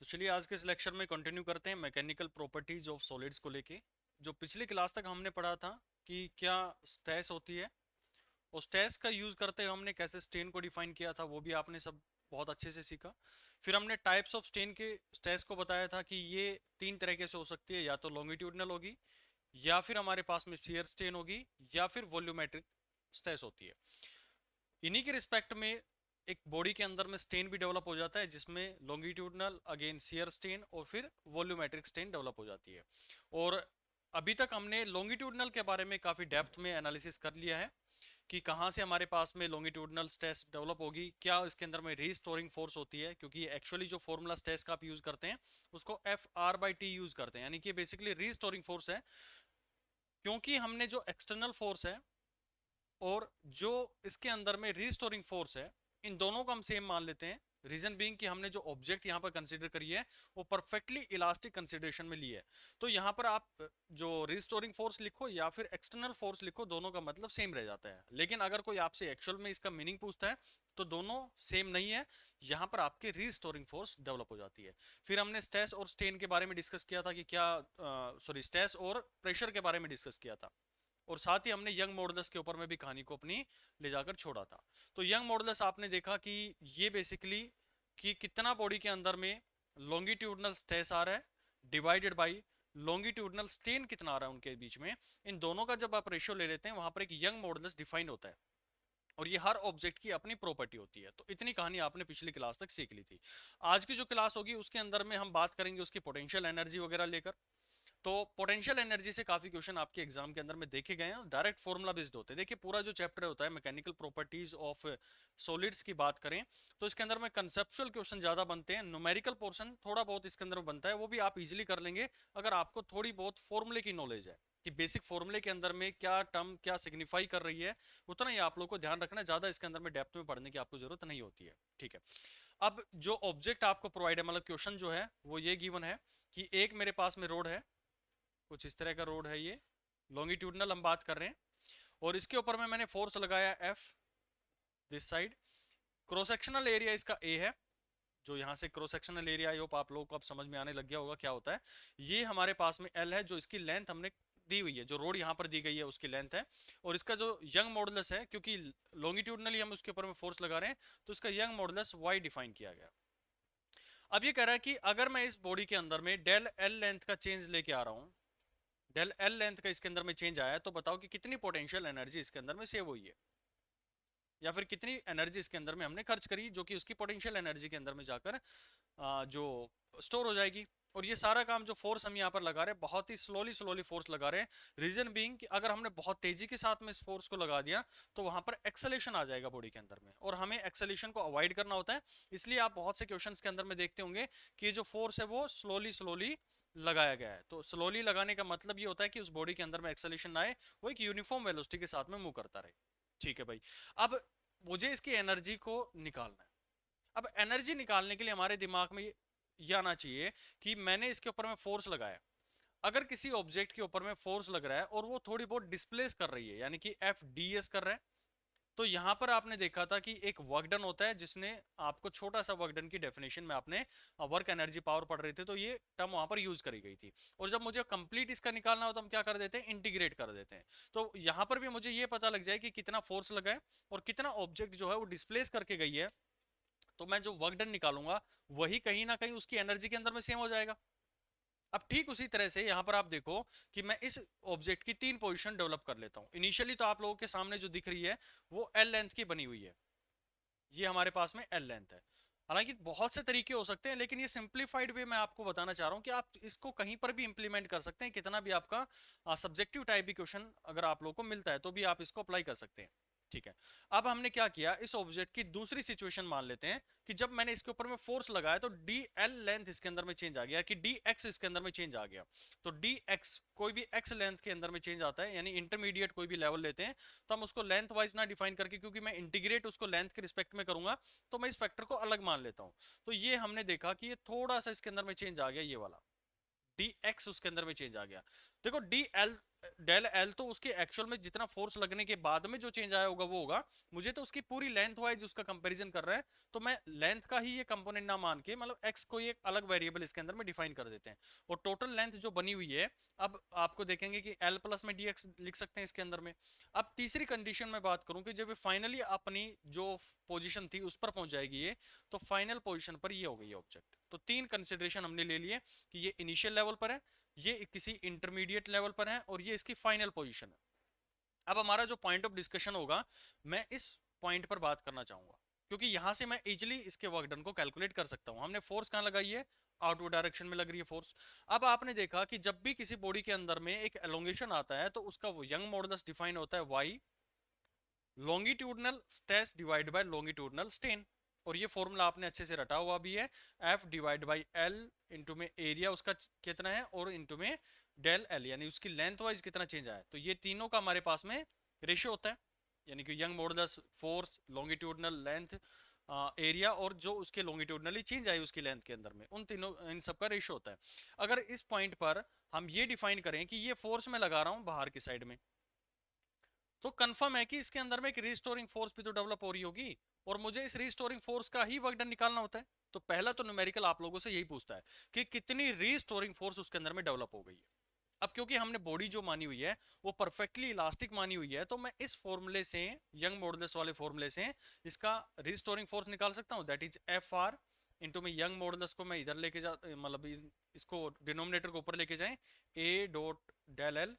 तो चलिए आज के इस लेक्चर में कंटिन्यू करते हैं मैकेनिकल प्रॉपर्टीज ऑफ सॉलिड्स को लेके। जो पिछली क्लास तक हमने पढ़ा था कि क्या स्ट्रेस होती है और स्ट्रेस का यूज करते हुए हमने कैसे स्ट्रेन को डिफाइन किया था, वो भी आपने सब बहुत अच्छे से सीखा। फिर हमने टाइप्स ऑफ स्ट्रेन के स्ट्रेस को बताया था कि ये तीन तरीके से हो सकती है, या तो लॉन्गिट्यूडनल होगी, या फिर हमारे पास में शियर स्ट्रेन होगी, या फिर वॉल्यूमेट्रिक स्ट्रेस होती है। इन्हीं के रिस्पेक्ट में एक बॉडी के अंदर में स्टेन भी डेवलप हो जाता है, जिसमें लॉन्गिट्यूडनल अगेन शियर स्टेन और फिर वॉल्यूमेट्रिक स्टेन डेवलप हो जाती है। और अभी तक हमने लॉन्गिट्यूडनल के बारे में काफ़ी डेप्थ में एनालिसिस कर लिया है कि कहाँ से हमारे पास में लॉन्गिट्यूडनल स्ट्रेस डेवलप होगी, क्या इसके अंदर में रीस्टोरिंग फोर्स होती है, क्योंकि एक्चुअली जो फॉर्मूला स्ट्रेस का आप यूज करते हैं उसको F/T यूज करते हैं, यानी कि बेसिकली रीस्टोरिंग फोर्स है। क्योंकि हमने जो एक्सटर्नल फोर्स है और जो इसके अंदर में रीस्टोरिंग फोर्स है, इन दोनों को हम सेम मान लेते हैं। रीजन बीइंग कि हमने जो ऑब्जेक्ट यहाँ पर कंसीडर करी है वो परफेक्टली इलास्टिक कंसीडरेशन में ली है। तो यहाँ पर आप जो रिस्टोरिंग फोर्स लिखो या फिर एक्सटर्नल फोर्स लिखो, दोनों का मतलब सेम रह जाता है। लेकिन अगर कोई आपसे एक्चुअल में इसका मीनिंग पूछता है तो दोनों सेम नहीं है, यहाँ पर आपके रिस्टोरिंग फोर्स डेवलप हो जाती है। फिर हमने स्ट्रेस और स्ट्रेन के बारे में डिस्कस किया था कि क्या स्ट्रेस और प्रेशर के बारे में डिस्कस किया था, और साथ ही हमने यंग मॉडुलस के ऊपर में भी कहानी को अपनी ले जाकर छोड़ा था। तो यंग मॉडुलस आपने देखा कि ये बेसिकली कि कितना बॉडी के अंदर में लॉन्गिट्यूडनल स्ट्रेस आ रहा है डिवाइडेड बाई लॉन्गिट्यूडनल स्ट्रेन कितना आ रहा है उनके बीच में। इन दोनों का जब आप रेशियो ले लेते हैं, वहां पर एक यंग मॉडुलस डिफाइन होता है, और ये हर ऑब्जेक्ट की अपनी प्रॉपर्टी होती है। तो इतनी कहानी आपने पिछली क्लास तक सीख ली थी। आज की जो क्लास होगी उसके अंदर में हम बात करेंगे उसकी पोटेंशियल एनर्जी वगैरह लेकर। तो पोटेंशियल एनर्जी से काफी क्वेश्चन आपके एग्जाम के अंदर में देखे गए हैं, डायरेक्ट फॉर्मूला बेस्ड होते हैं। देखिए पूरा जो चैप्टर होता है मैकेनिकल प्रॉपर्टीज ऑफ सॉलिड्स की बात करें तो इसके अंदर में कंसेप्चुअल क्वेश्चन ज्यादा बनते हैं, न्यूमेरिकल पोर्शन थोड़ा बहुत इसके अंदर बनता है, वो भी आप इजीली कर लेंगे अगर आपको थोड़ी बहुत फॉर्मूले की नॉलेज है कि बेसिक फॉर्मूले के अंदर में क्या टर्म क्या सिग्निफाई कर रही है। उतना ही आप लोग को ध्यान रखना है, ज्यादा इसके अंदर में डेप्थ में पढ़ने की आपको जरूरत नहीं होती है। ठीक है, अब जो ऑब्जेक्ट आपको प्रोवाइड है, मतलब क्वेश्चन जो है वो ये गिवन है कि एक मेरे पास में रोड है, कुछ इस तरह का रोड है, ये लॉन्गिट्यूडनल हम बात कर रहे हैं, और इसके ऊपर में मैंने फोर्स लगाया F this side. Cross sectional area इसका A है, जो यहाँ से cross sectional area, I hope आप लोगों को अब समझ में आने लग गया होगा क्या होता है। ये हमारे पास में L है, जो इसकी लेंथ हमने दी हुई है, जो रोड यहाँ पर दी गई है उसकी लेंथ है। और इसका जो यंग मॉडुलस है, क्योंकि लॉन्गिट्यूडनली हम उसके ऊपर में फोर्स लगा रहे हैं, तो इसका यंग मॉडुलस Y डिफाइन किया गया। अब ये कह रहा है कि अगर मैं इस बॉडी के अंदर में डेल L लेंथ का चेंज लेके आ रहा हूँ, डेल एल लेंथ का इसके अंदर में चेंज आया है, तो बताओ कि कितनी पोटेंशियल एनर्जी इसके अंदर में सेव हुई है, या फिर कितनी एनर्जी इसके अंदर में हमने खर्च करी, जो कि उसकी पोटेंशियल एनर्जी के अंदर में जाकर जो स्टोर हो जाएगी। और ये सारा काम जो फोर्स हम यहाँ पर लगा रहे हैं, बहुत ही स्लोली स्लोली फोर्स लगा रहे हैं। रीजन बीइंग कि अगर हमने बहुत तेजी के साथ में इस फोर्स को लगा दिया तो वहां पर एक्सेलेशन आ जाएगा बॉडी के अंदर में, और हमें एक्सेलेशन को अवॉइड करना होता है। इसलिए आप बहुत से क्वेश्चंस के अंदर में देखते होंगे कि ये जो फोर्स है वो स्लोली स्लोली लगाया गया है। तो स्लोली लगाने का मतलब ये होता है कि उस बॉडी के अंदर में एक्सेलेशन ना आए, वो एक यूनिफॉर्म वेलोसिटी के साथ में मूव करता रहे। ठीक है भाई, अब मुझे इसकी एनर्जी को निकालना है। अब एनर्जी निकालने के लिए हमारे दिमाग में ये आना चाहिए कि मैंने इसके ऊपर में फोर्स लगाया। अगर किसी ऑब्जेक्ट के ऊपर में फोर्स लग रहा है और वो थोड़ी बहुत डिस्प्लेस कर रही है, यानी कि FDS कर रहा है, तो यहां पर आपने देखा था कि एक वर्क डन होता है, जिसने आपको छोटा सा वर्क डन की डेफिनेशन में आपने वर्क एनर्जी पावर पढ़ रहे थे, तो ये टर्म वहां पर यूज करी गई थी। और जब मुझे कंप्लीट इसका निकालना हो तो हम क्या कर देते हैं, इंटीग्रेट कर देते हैं। तो यहां पर भी मुझे ये पता लग जाए कि कितना फोर्स लगा है और कितना ऑब्जेक्ट जो है वो डिस्प्लेस करके गई है, तो मैं जो वर्क डन निकालूंगा वही कहीं ना कहीं उसकी एनर्जी के अंदर में सेम हो जाएगा। अब ठीक उसी तरह से यहां पर आप देखो कि मैं इस ऑब्जेक्ट की तीन पोजीशन डेवलप कर लेता हूं। इनिशियली तो आप लोगों के सामने जो दिख रही है वो L लेंथ की बनी हुई है, ये हमारे पास में L लेंथ है। हालांकि बहुत से तरीके हो सकते हैं, लेकिन ये सिंप्लीफाइड वे मैं आपको बताना चाह रहा हूं कि आप इसको कहीं पर भी इंप्लीमेंट कर सकते हैं, कितना भी आपका सब्जेक्टिव टाइप भी क्वेश्चन अगर आप लोगों को मिलता है तो भी आप इसको अप्लाई कर सकते हैं। ठीक है, अब हमने क्या किया, इस ऑब्जेक्ट की दूसरी सिचुएशन मान लेते हैं कि जब मैंने इसके ऊपर में फोर्स लगाया तो DL लेंथ इसके अंदर में चेंज आ गया, कि DX इसके अंदर में चेंज आ गया। तो DX कोई भी X लेंथ के अंदर में चेंज आता है, यानी इंटरमीडिएट कोई भी लेवल लेते हैं तो हम उसको लेंथ वाइज ना डिफाइन करके, क्योंकि मैं इंटीग्रेट उसको लेंथ के रिस्पेक्ट में करूंगा, तो मैं इस फैक्टर को अलग मान लेता हूं। तो ये हमने देखा कि ये थोड़ा सा इसके अंदर में चेंज आ गया, ये वाला DX उसके अंदर में चेंज आ गया। देखो DL डेल एल तो उसके एक्चुअल में जितना फोर्स लगने के बाद में जो चेंज आया होगा वो होगा, मुझे तो उसकी पूरी लेंथ वाइज उसका कंपैरिजन कर रहा है, तो मैं लेंथ का ही ये कंपोनेंट ना मान के मतलब एक्स को एक अलग वेरिएबल इसके अंदर में डिफाइन कर देते हैं, और टोटल लेंथ जो बनी हुई है, अब आपको देखेंगे कि एल प्लस में dx लिख सकते हैं इसके अंदर में। अब तीसरी कंडीशन में बात करूं कि जब फाइनली अपनी जो पोजीशन थी उस पर पहुंच जाएगी ये, तो फाइनल पोजीशन पर ये हो गई ऑब्जेक्ट। तो तीन कंसिडरेशन हमने ले लिए कि ये इनिशियल लेवल पर है, ये किसी इंटरमीडिएट लेवल पर है, और ये इसकी फाइनल पोजीशन है। अब हमारा जो पॉइंट ऑफ डिस्कशन होगा, मैं इस पॉइंट पर बात करना चाहूंगा, क्योंकि यहां से मैं इजिली इसके वर्क डन को कैलकुलेट कर सकता हूं। हमने फोर्स कहां लगाई है, आउटवर्ड डायरेक्शन में लग रही है फोर्स। अब आपने देखा कि जब भी किसी बॉडी के अंदर में एक एलोंगेशन आता है, तो उसका यंग मॉडुलस डिफाइन होता है y longitudinal stress divide by longitudinal strain, और ये फॉर्मूला आपने अच्छे से रटा हुआ भी है, F divide by L into में एरिया उसका कितना है, और इंटू में डेल एल, यानी उसकी लेंथ वाइज कितना चेंज आया। तो ये तीनों का हमारे पास में रेशियो होता है, यानी कि young modulus, force, longitudinal length, area, और जो उसके लॉन्गिट्यूडनली चेंज आई उसकी लेंथ के अंदर में, उन तीनों इन सब का रेशियो होता है। अगर इस पॉइंट पर हम ये डिफाइन करें कि ये फोर्स मैं लगा रहा हूं बाहर की साइड में, तो कंफर्म है कि इसके अंदर में एक रिस्टोरिंग फोर्स भी तो डेवलप हो रही होगी, और मुझे इस रिस्टोरिंग फोर्स का ही वर्क डन निकालना होता है। तो पहला तो न्यूमेरिकल आप लोगों से यही पूछता है कि कितनी रिस्टोरिंग फोर्स उसके अंदर में डेवलप हो गई है। अब क्योंकि हमने बॉडी जो मानी हुई है वो परफेक्टली इलास्टिक मानी हुई है, तो मैं इस फॉर्मूले से, यंग मॉडुलस वाले फॉर्मूले से इसका रिस्टोरिंग फोर्स निकाल सकता हूं, that is F R into में यंग मॉडुलस को मैं इधर लेके जा, मतलब इसको डिनोमिनेटर को ऊपर लेके जाएं, A dot del L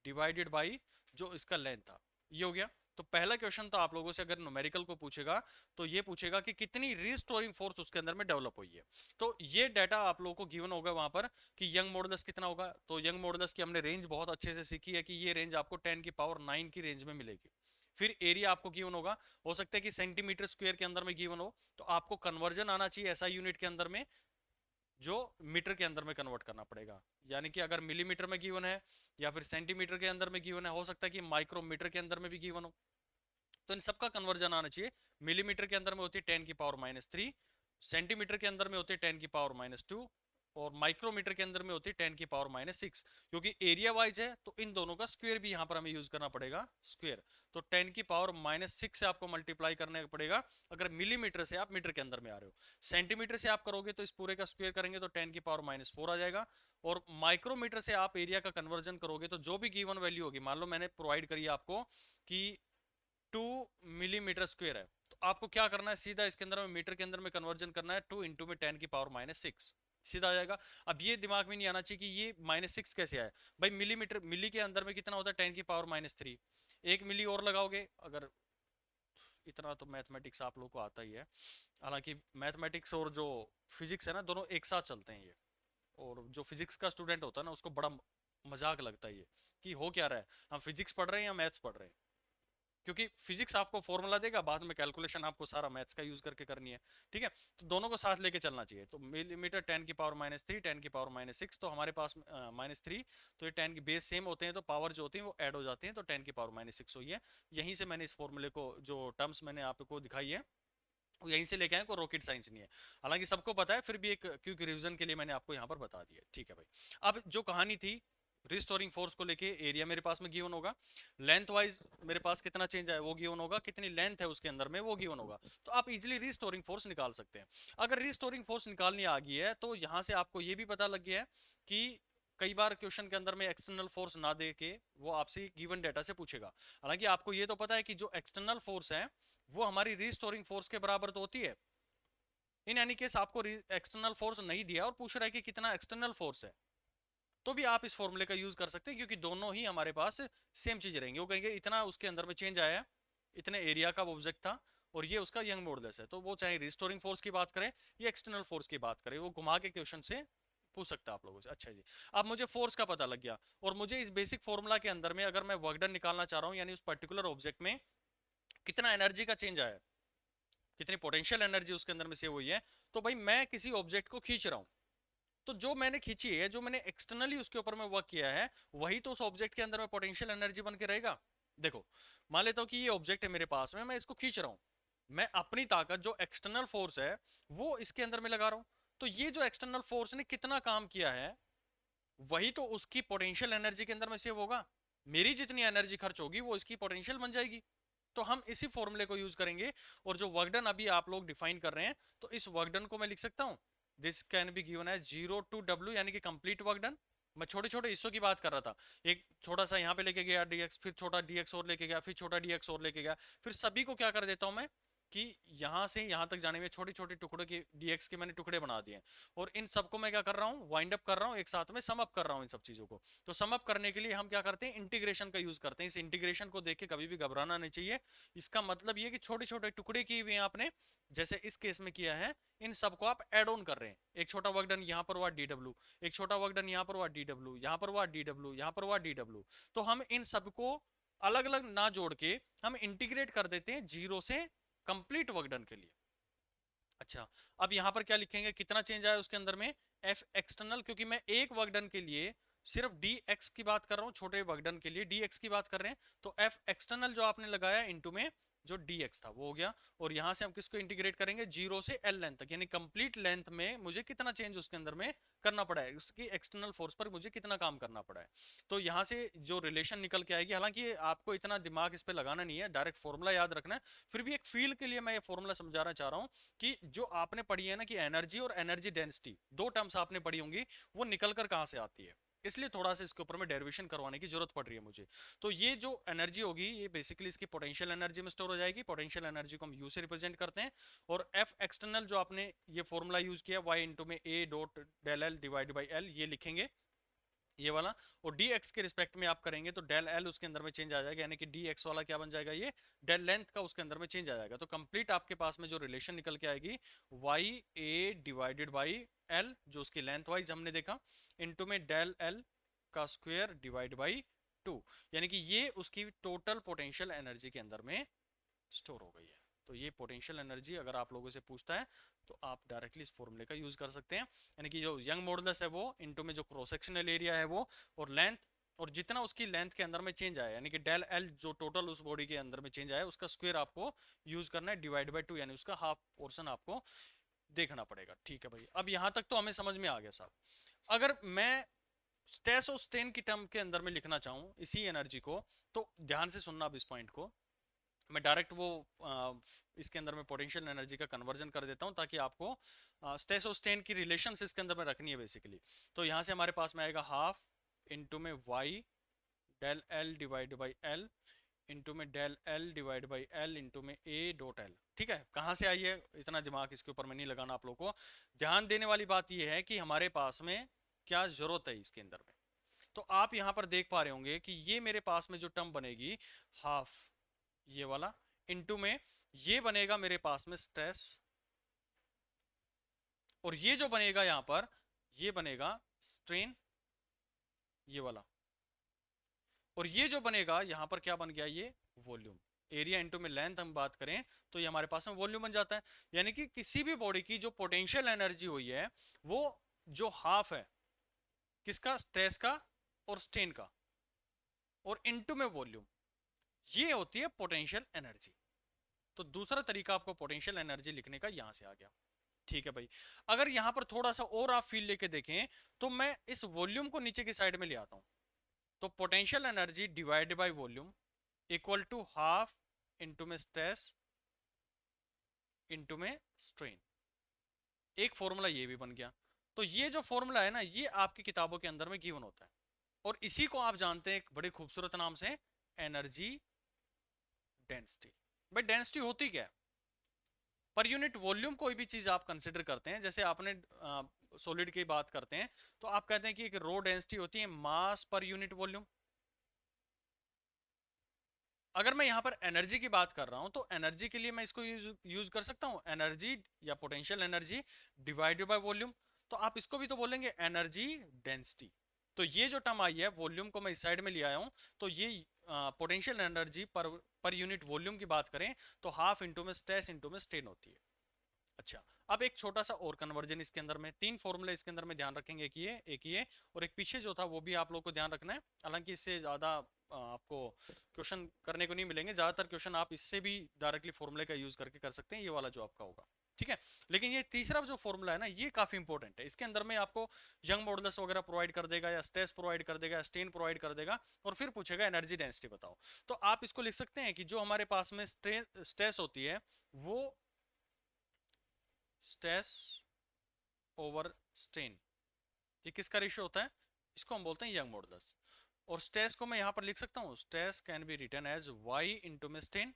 divided by जो इसका लेंथ था, ये हो गया। तो पहला क्वेश्चन तो आप लोगों से अगर न्यूमेरिकल को पूछेगा तो ये पूछेगा कि कितनी रिस्टोरिंग फोर्स उसके अंदर में डेवलप हुई है। तो ये डाटा आप लोगों को गिवन होगा वहां पर कि यंग मॉडुलस कितना होगा। तो यंग मॉडुलस की हमने रेंज बहुत अच्छे से सीखी है कि ये रेंज आपको 10 की पावर 9 की रेंज में मिलेगी। फिर एरिया आपको गिवन होगा, हो सकता है कि सेंटीमीटर स्क्वायर के अंदर में गिवन हो, तो आपको कन्वर्जन आना चाहिए ऐसा यूनिट के अंदर में जो मीटर के अंदर में कन्वर्ट करना पड़ेगा, यानी कि अगर मिलीमीटर में गिवन है या फिर सेंटीमीटर के अंदर में गिवन है, हो सकता है कि माइक्रोमीटर के अंदर में भी गिवन हो, तो इन सबका कन्वर्जन आना चाहिए। मिलीमीटर के अंदर में होती है 10 की पावर -3, सेंटीमीटर के अंदर में होती है 10 की पावर -2, और माइक्रोमीटर के अंदर में होती है 10 की पावर -6। क्योंकि एरिया वाइज है तो इन दोनों का स्क्वायर भी यहाँ पर हमें यूज करना पड़ेगा, स्क्वायर। तो 10 की पावर -6 से आपको मल्टीप्लाई करने पड़ेगा अगर मिलीमीटर से आप मीटर के अंदर में आ रहे हो। सेंटीमीटर से आप करोगे तो इस पूरे का स्क्वायर करेंगे तो 10 की पावर -4 आ जाएगा, और माइक्रोमीटर से आप एरिया का कन्वर्जन करोगे तो जो भी गिवन वैल्यू होगी, मान लो मैंने प्रोवाइड करी आपको कि 2 मिलीमीटर स्क्वायर है, तो आपको क्या करना है, सीधा इसके अंदर में मीटर के अंदर में कन्वर्जन करना है, 2 इंटू में 10 की पावर -6, सीधा आ जाएगा। अब ये दिमाग में नहीं आना चाहिए कि ये -6 कैसे आया भाई, मिलीमीटर, मिली के अंदर में कितना होता है 10 की पावर -3, एक मिली और लगाओगे, अगर इतना तो मैथमेटिक्स आप लोगों को आता ही है, हालांकि मैथमेटिक्स और जो फिजिक्स है ना दोनों एक साथ चलते हैं ये, और जो फिजिक्स का स्टूडेंट होता है ना उसको बड़ा मजाक लगता है ये कि हो क्या रहा है, हम फिजिक्स पढ़ रहे हैं या मैथ्स पढ़ रहे हैं, क्योंकि फिजिक्स आपको फॉर्मूला देगा, बाद में कैलकुलेशन आपको सारा मैथ्स का यूज करके करनी है, ठीक है। तो दोनों को साथ लेके चलना चाहिए। तो मिलीमीटर 10 की पावर -3, 10 की पावर -6, तो हमारे पास -3, तो ये 10 की बेस सेम होते हैं तो पावर जो होती है वो ऐड हो जाती है, तो 10 की पावर -6 हुई है। यहीं से मैंने इस फॉर्मूले को, जो टर्म्स मैंने आपको दिखाई है वो यहीं से लेके आए, कोई रॉकेट साइंस नहीं है, हालांकि सबको पता है, फिर भी एक क्विक रिवीजन के लिए मैंने आपको यहाँ पर बता दिया, ठीक है भाई। अब जो कहानी थी रिस्टोरिंग फोर्स को लेके, एरिया मेरे पास में गिवन होगा, लेंथ वाइज मेरे पास कितना चेंज है वो गिवन होगा, कितनी लेंथ है उसके अंदर में वो गिवन होगा, तो आप इजीली रिस्टोरिंग फोर्स निकाल सकते हैं। अगर रिस्टोरिंग फोर्स निकालनी आ गई है तो यहाँ से आपको ये भी पता लग गया है कि कई बार क्वेश्चन के अंदर में एक्सटर्नल फोर्स ना दे के वो आपसे गिवन डाटा से पूछेगा। हालांकि आपको ये तो पता है कि जो एक्सटर्नल फोर्स है वो हमारी रिस्टोरिंग फोर्स के बराबर तो होती है। इन एनी केस आपको एक्सटर्नल फोर्स नहीं दिया और पूछ रहा है कि कितना एक्सटर्नल फोर्स है, तो भी आप इस फॉर्मूले का यूज कर सकते हैं, क्योंकि दोनों ही हमारे पास सेम चीज रहेंगे। वो कहेंगे इतना उसके अंदर में चेंज आया है, इतने एरिया का ऑब्जेक्ट था, और ये उसका यंग मॉडुलस है, तो वो चाहे रिस्टोरिंग फोर्स की बात करें या एक्सटर्नल फोर्स की बात करें, वो घुमा के क्वेश्चन से पूछ सकता है आप लोगों से। अच्छा जी, अब मुझे फोर्स का पता लग गया, और मुझे इस बेसिक फॉर्मूला के अंदर में अगर मैं वर्क डन निकालना चाह रहा हूँ, यानी उस पर्टिकुलर ऑब्जेक्ट में कितना एनर्जी का चेंज आया है, कितनी पोटेंशियल एनर्जी उसके अंदर में सेव हुई है, तो भाई मैं किसी ऑब्जेक्ट को खींच रहा हूँ, तो जो मैंने खींची है, जो मैंने एक्सटर्नली उसके ऊपर में वर्क किया है, वही तो उस ऑब्जेक्ट के अंदर में पोटेंशियल एनर्जी बन के रहेगा। देखो, मान लेता हूं कि ये ऑब्जेक्ट है मेरे पास में, मैं इसको खींच रहा हूं, मैं अपनी ताकत जो एक्सटर्नल फोर्स है वो इसके अंदर में लगा रहा हूं, तो ये जो एक्सटर्नल फोर्स ने कितना काम किया है वही तो उसकी पोटेंशियल एनर्जी के अंदर में सेव होगा। मेरी जितनी एनर्जी खर्च होगी वो इसकी पोटेंशियल बन जाएगी। तो हम इसी फॉर्मूले को यूज करेंगे। और जो वर्क डन अभी आप लोग डिफाइन कर रहे हैं, तो इस वर्क डन को मैं लिख सकता हूं, this can be given as 0 to W, यानी कि कंप्लीट वर्क डन। मैं छोटे छोटे हिस्सों की बात कर रहा था, एक छोटा सा यहाँ पे लेके गया dx, फिर छोटा dx और लेके गया, फिर छोटा dx और लेके गया, फिर सभी को क्या कर देता हूं मैं कि यहां से यहां तक जाने में छोटे छोटे टुकड़ों के dx के मैंने टुकड़े बना दिए हैं। और इन सबको मैं क्या कर रहा हूँ, वाइंड अप कर रहा हूँ, एक साथ में सम अप कर रहा हूँ इन सब चीजों को। तो सम अप करने के लिए हम क्या करते हैं, इंटीग्रेशन का यूज करते हैं। इस इंटीग्रेशन को देख के कभी भी घबराना नहीं चाहिए। इसका मतलब ये कि छोटे छोटे टुकड़े किए हुए हैं आपने, जैसे इस केस में किया है, इन सबको आप एड ऑन कर रहे हैं। एक छोटा वर्क डन यहाँ पर हुआ dw, एक छोटा वर्क डन यहाँ पर हुआ dw, यहाँ पर हुआ dw, यहाँ पर हुआ dw। तो हम इन सबको अलग अलग ना जोड़ के हम इंटीग्रेट कर देते हैं 0 से कंप्लीट वर्क डन के लिए। अच्छा, अब यहां पर क्या लिखेंगे, कितना चेंज आया उसके अंदर में, एफ एक्सटर्नल, क्योंकि मैं एक वर्क डन के लिए सिर्फ डी एक्स की बात कर रहा हूं, छोटे वर्क डन के लिए डी एक्स की बात कर रहे हैं। तो एफ एक्सटर्नल जो आपने लगाया इनटू में जो डी एक्स था वो हो गया। और यहां से हम किसको इंटीग्रेट करेंगे, 0 से एल लेंथ तक, यानी कंप्लीट लेंथ में मुझे कितना चेंज उसके अंदर में करना पड़ा है, उसकी एक्सटर्नल फोर्स पर मुझे कितना काम करना पड़ा है। तो यहां से जो रिलेशन निकल के आएगी, हालांकि आपको इतना दिमाग इस पे लगाना नहीं है, डायरेक्ट फॉर्मूला याद रखना है। फिर भी एक फील के लिए मैं ये फॉर्मूला समझाना चाह रहा हूं कि जो आपने पढ़ी है ना कि एनर्जी और एनर्जी डेंसिटी, दो टर्म्स आपने पढ़ी होंगी, वो निकल कर कहां से आती है, इसलिए थोड़ा सा इसके ऊपर में डेरिवेशन करवाने की जरूरत पड़ रही है मुझे। तो ये जो एनर्जी होगी ये बेसिकली इसकी पोटेंशियल एनर्जी में स्टोर हो जाएगी। पोटेंशियल एनर्जी को हम यू से रिप्रेजेंट करते हैं। और एफ एक्सटर्नल जो आपने ये फॉर्मूला यूज किया, वाई इंटू में A dot del L divide by L, ये लिखेंगे ये वाला। और डी एक्स के रिस्पेक्ट में आप करेंगे तो डेल एल उसके अंदर में चेंज आ जाएगा, यानी कि डी एक्स वाला क्या बन जाएगा, ये डेल लेंथ का उसके अंदर में चेंज आ जाएगा। तो कंप्लीट आपके पास में जो रिलेशन निकल के आएगी, Y A divided by L, जो उसकी लेंथ वाइज हमने देखा, इनटू में डेल एल का स्क्वायर डिवाइड बाई 2, यानी कि ये उसकी टोटल पोटेंशियल एनर्जी के अंदर में स्टोर हो गई है। तो ये पोटेंशियल एनर्जी अगर आप लोगों से पूछता है तो आप डायरेक्टली इस फॉर्मूले का यूज कर सकते हैं, यानी कि जो यंग मॉडुलस है वो इनटू में जो क्रॉस सेक्शनल एरिया है वो, और लेंथ, और जितना उसकी लेंथ के अंदर में चेंज आया, यानी कि डेल एल जो टोटल उस बॉडी के अंदर में चेंज आया, उसका स्क्वायर आपको यूज करना है डिवाइड बाय 2, यानी उसका हाफ पोर्शन आपको देखना पड़ेगा। ठीक है भाई, अब यहां तक तो हमें समझ में आ गया साहब। अगर मैं स्ट्रेस और स्ट्रेन की टर्म के अंदर में लिखना चाहूं इसी एनर्जी को, तो ध्यान से सुनना अब इस पॉइंट को। मैं डायरेक्ट वो इसके अंदर में पोटेंशियल एनर्जी का कन्वर्जन कर देता हूं, ताकि आपको स्ट्रेस और स्ट्रेन की रिलेशंस इसके अंदर में रखनी है बेसिकली। तो यहां से हमारे पास में आएगा हाफ इनटू में Y del L divide by L into में del L divide by L into में ए डॉट एल। ठीक है, कहां से आई है, इतना दिमाग इसके ऊपर में नहीं लगाना आप लोगों को। ध्यान देने वाली बात यह है कि हमारे पास में क्या जरूरत है इसके अंदर में। तो आप यहां पर देख पा रहे होंगे कि ये मेरे पास में जो टर्म बनेगी हाफ, ये वाला, इनटू में ये बनेगा मेरे पास में स्ट्रेस, और ये जो बनेगा यहां पर ये बनेगा स्ट्रेन, ये वाला। और ये जो बनेगा यहां पर क्या बन गया, ये वॉल्यूम। एरिया इनटू में लेंथ हम बात करें तो ये हमारे पास में वॉल्यूम बन जाता है। यानी कि किसी भी बॉडी की जो पोटेंशियल एनर्जी हुई है वो जो हाफ है किसका, स्ट्रेस का और स्ट्रेन का, और इनटू में वॉल्यूम, ये होती है पोटेंशियल एनर्जी। तो दूसरा तरीका आपको पोटेंशियल एनर्जी लिखने का यहां से आ गया। ठीक है भाई, अगर यहां पर थोड़ा सा और आप फील लेके देखें तो मैं इस वॉल्यूम को नीचे की साइड में ले आता हूं। तो potential energy divided by volume equal to half into में स्ट्रेस इनटू में स्ट्रेन। एक फॉर्मूला ये भी बन गया। तो ये जो फॉर्मूला है ना, ये आपकी किताबों के अंदर में गिवन होता है, और इसी को आप जानते हैं एक बड़े खूबसूरत नाम से, एनर्जी डेंसिटी। भाई डेंसिटी होती क्या है, पर यूनिट वॉल्यूम कोई भी चीज आप कंसिडर करते हैं, जैसे आपने सॉलिड की बात करते हैं तो आप कहते हैं कि एक रो डेंसिटी होती है मास पर यूनिट वॉल्यूम। अगर मैं यहां पर एनर्जी की बात कर रहा हूं तो एनर्जी के लिए मैं इसको यूज कर सकता हूं, एनर्जी या potential energy divided by volume. तो आप इसको भी तो बोलेंगे एनर्जी डेंसिटी। तो ये जो टर्म आई है वॉल्यूम को मैं इस साइड में ले आया हूं, तो ये potential energy per unit volume की बात करें तो हाफ इंटू में स्ट्रेस इंटू में स्ट्रेन होती है। अच्छा, अब एक छोटा सा और कन्वर्जन इसके अंदर में, तीन फॉर्मूले इसके अंदर में ध्यान रखेंगे, एक ये और एक पीछे जो था वो भी आप लोग को ध्यान रखना है। हालांकि इससे ज्यादा आपको क्वेश्चन करने को नहीं मिलेंगे, ज्यादातर क्वेश्चन आप इससे भी डायरेक्टली फॉर्मूले का यूज करके कर सकते हैं, ये वाला जो आपका होगा। ठीक है। लेकिन ये तीसरा जो फॉर्मूला है ना, ये काफी इंपॉर्टेंट है। इसके अंदर में आपको यंग मॉडुलस वगैरह प्रोवाइड कर देगा, या स्ट्रेस प्रोवाइड कर देगा, या स्ट्रेन प्रोवाइड कर देगा, और फिर पूछेगा एनर्जी डेंसिटी बताओ। तो आप इसको लिख सकते हैं कि जो हमारे पास में स्ट्रेस होती है वो स्ट्रेस ओवर स्ट्रेन, ये किसका रेशियो होता है? इसको हम बोलते हैं यंग मॉडुलस। और स्ट्रेस को मैं यहां पर लिख सकता हूं, stress can be written as y into में स्ट्रेन।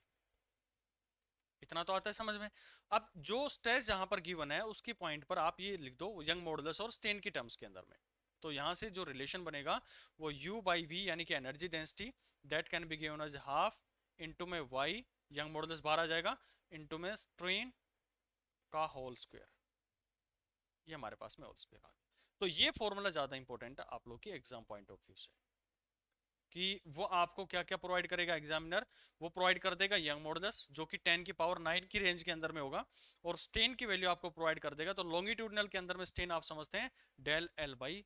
इतना तो आता है समझ में। अब जो स्ट्रेस जहां पर गिवन है उसकी पॉइंट पर आप ये लिख दो यंग मॉडुलस और स्ट्रेन की टर्म्स के अंदर में। तो यहां से जो रिलेशन बनेगा वो u बाई वी, यानी कि energy density that can be given as half into में y, यंग मॉडुलस बाहर आ जाएगा, इंटू में स्ट्रेन का होल स्क्वायर। ये हमारे पास में होल स्क्वायर आ गया। तो ये फॉर्मूला ज्यादा इंपॉर्टेंट है आप लोग के एग्जाम पॉइंट ऑफ व्यू से, कि वो आपको क्या क्या प्रोवाइड करेगा एग्जामिनर। वो प्रोवाइड कर देगा यंग मॉडुलस जो कि 10 की पावर 9 की रेंज के अंदर में होगा, और स्ट्रेन की वैल्यू आपको प्रोवाइड कर देगा। तो लॉन्गिट्यूडनल के अंदर में स्ट्रेन आप समझते हैं डेल एल बाई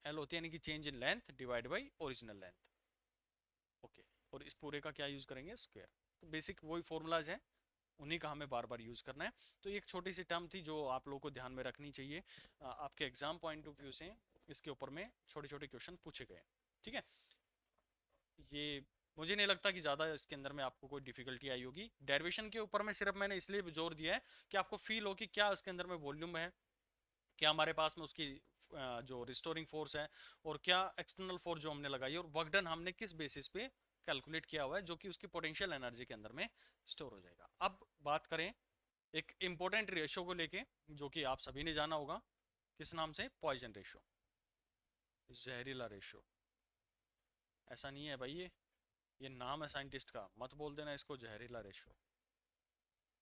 एल होती है, यानी कि change in length divide by original length. Okay, और इस पूरे का क्या यूज करेंगे? स्क्वायर। तो बेसिक वही फॉर्मूलाज है, उन्हीं का हमें बार बार यूज करना है। तो एक छोटी सी टर्म थी जो आप लोगों को ध्यान में रखनी चाहिए, आपके एग्जाम पॉइंट ऑफ व्यू से इसके ऊपर में छोटे छोटे क्वेश्चन पूछे गए। ठीक है, ये मुझे नहीं लगता कि ज़्यादा इसके अंदर में आपको कोई डिफिकल्टी आई होगी। डेरिवेशन के ऊपर में सिर्फ मैंने इसलिए जोर दिया है कि आपको फील हो कि क्या इसके अंदर में वॉल्यूम है, क्या हमारे पास में उसकी जो रिस्टोरिंग फोर्स है, और क्या एक्सटर्नल फोर्स जो हमने लगाई, और वर्क डन हमने किस बेसिस पे कैलकुलेट किया हुआ है, जो कि उसकी पोटेंशियल एनर्जी के अंदर में स्टोर हो जाएगा। अब बात करें एक इंपॉर्टेंट रेशियो को लेके, जो कि आप सभी ने जाना होगा, किस नाम से? पॉइजन रेशियो, जहरीला रेशियो। ऐसा नहीं है भाई, ये नाम है साइंटिस्ट का, मत बोल देना इसको जहरीला रेशियो,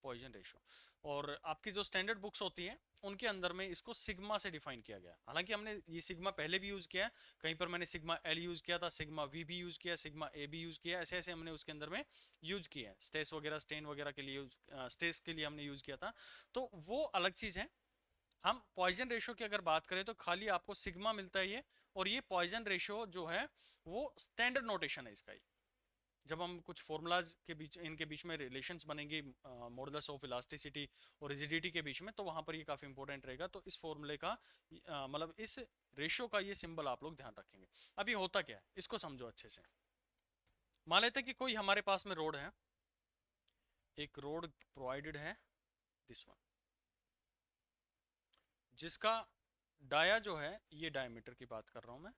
पॉइजन रेशियो। और आपकी जो स्टैंडर्ड बुक्स होती हैं उनके अंदर में इसको सिग्मा से डिफाइन किया गया। हालांकि हमने ये सिग्मा पहले भी यूज किया है, कहीं पर मैंने सिग्मा एल यूज किया था, सिग्मा वी भी यूज किया, सिग्मा ए भी यूज किया, ऐसे ऐसे हमने उसके अंदर में यूज किया है। स्ट्रेस वगैरह, स्ट्रेन वगैरह के लिए, स्ट्रेस के लिए हमने यूज किया था, तो वो अलग चीज है। हम पॉइजन रेशियो की अगर बात करें तो खाली आपको सिग्मा मिलता है ये, और ये पॉइजन रेशियो जो है वो स्टैंडर्ड नोटेशन है इसका। जब हम कुछ फॉर्मूलाज के बीच, इनके बीच में रिलेशंस बनेंगे मॉडुलस ऑफ इलास्टिसिटी और रिजिडिटी के बीच में, तो वहां पर ये काफी इंपॉर्टेंट रहेगा। तो इस फॉर्मूले का मतलब इस रेशियो का ये सिंबल आप लोग ध्यान रखेंगे। अभी होता क्या है इसको समझो अच्छे से। मान लेते हैं कि कोई हमारे पास में रोड है, एक रोड प्रोवाइडेड है, दिस वन, जिसका डाया जो है, ये डायमीटर की बात कर रहा हूं मैं,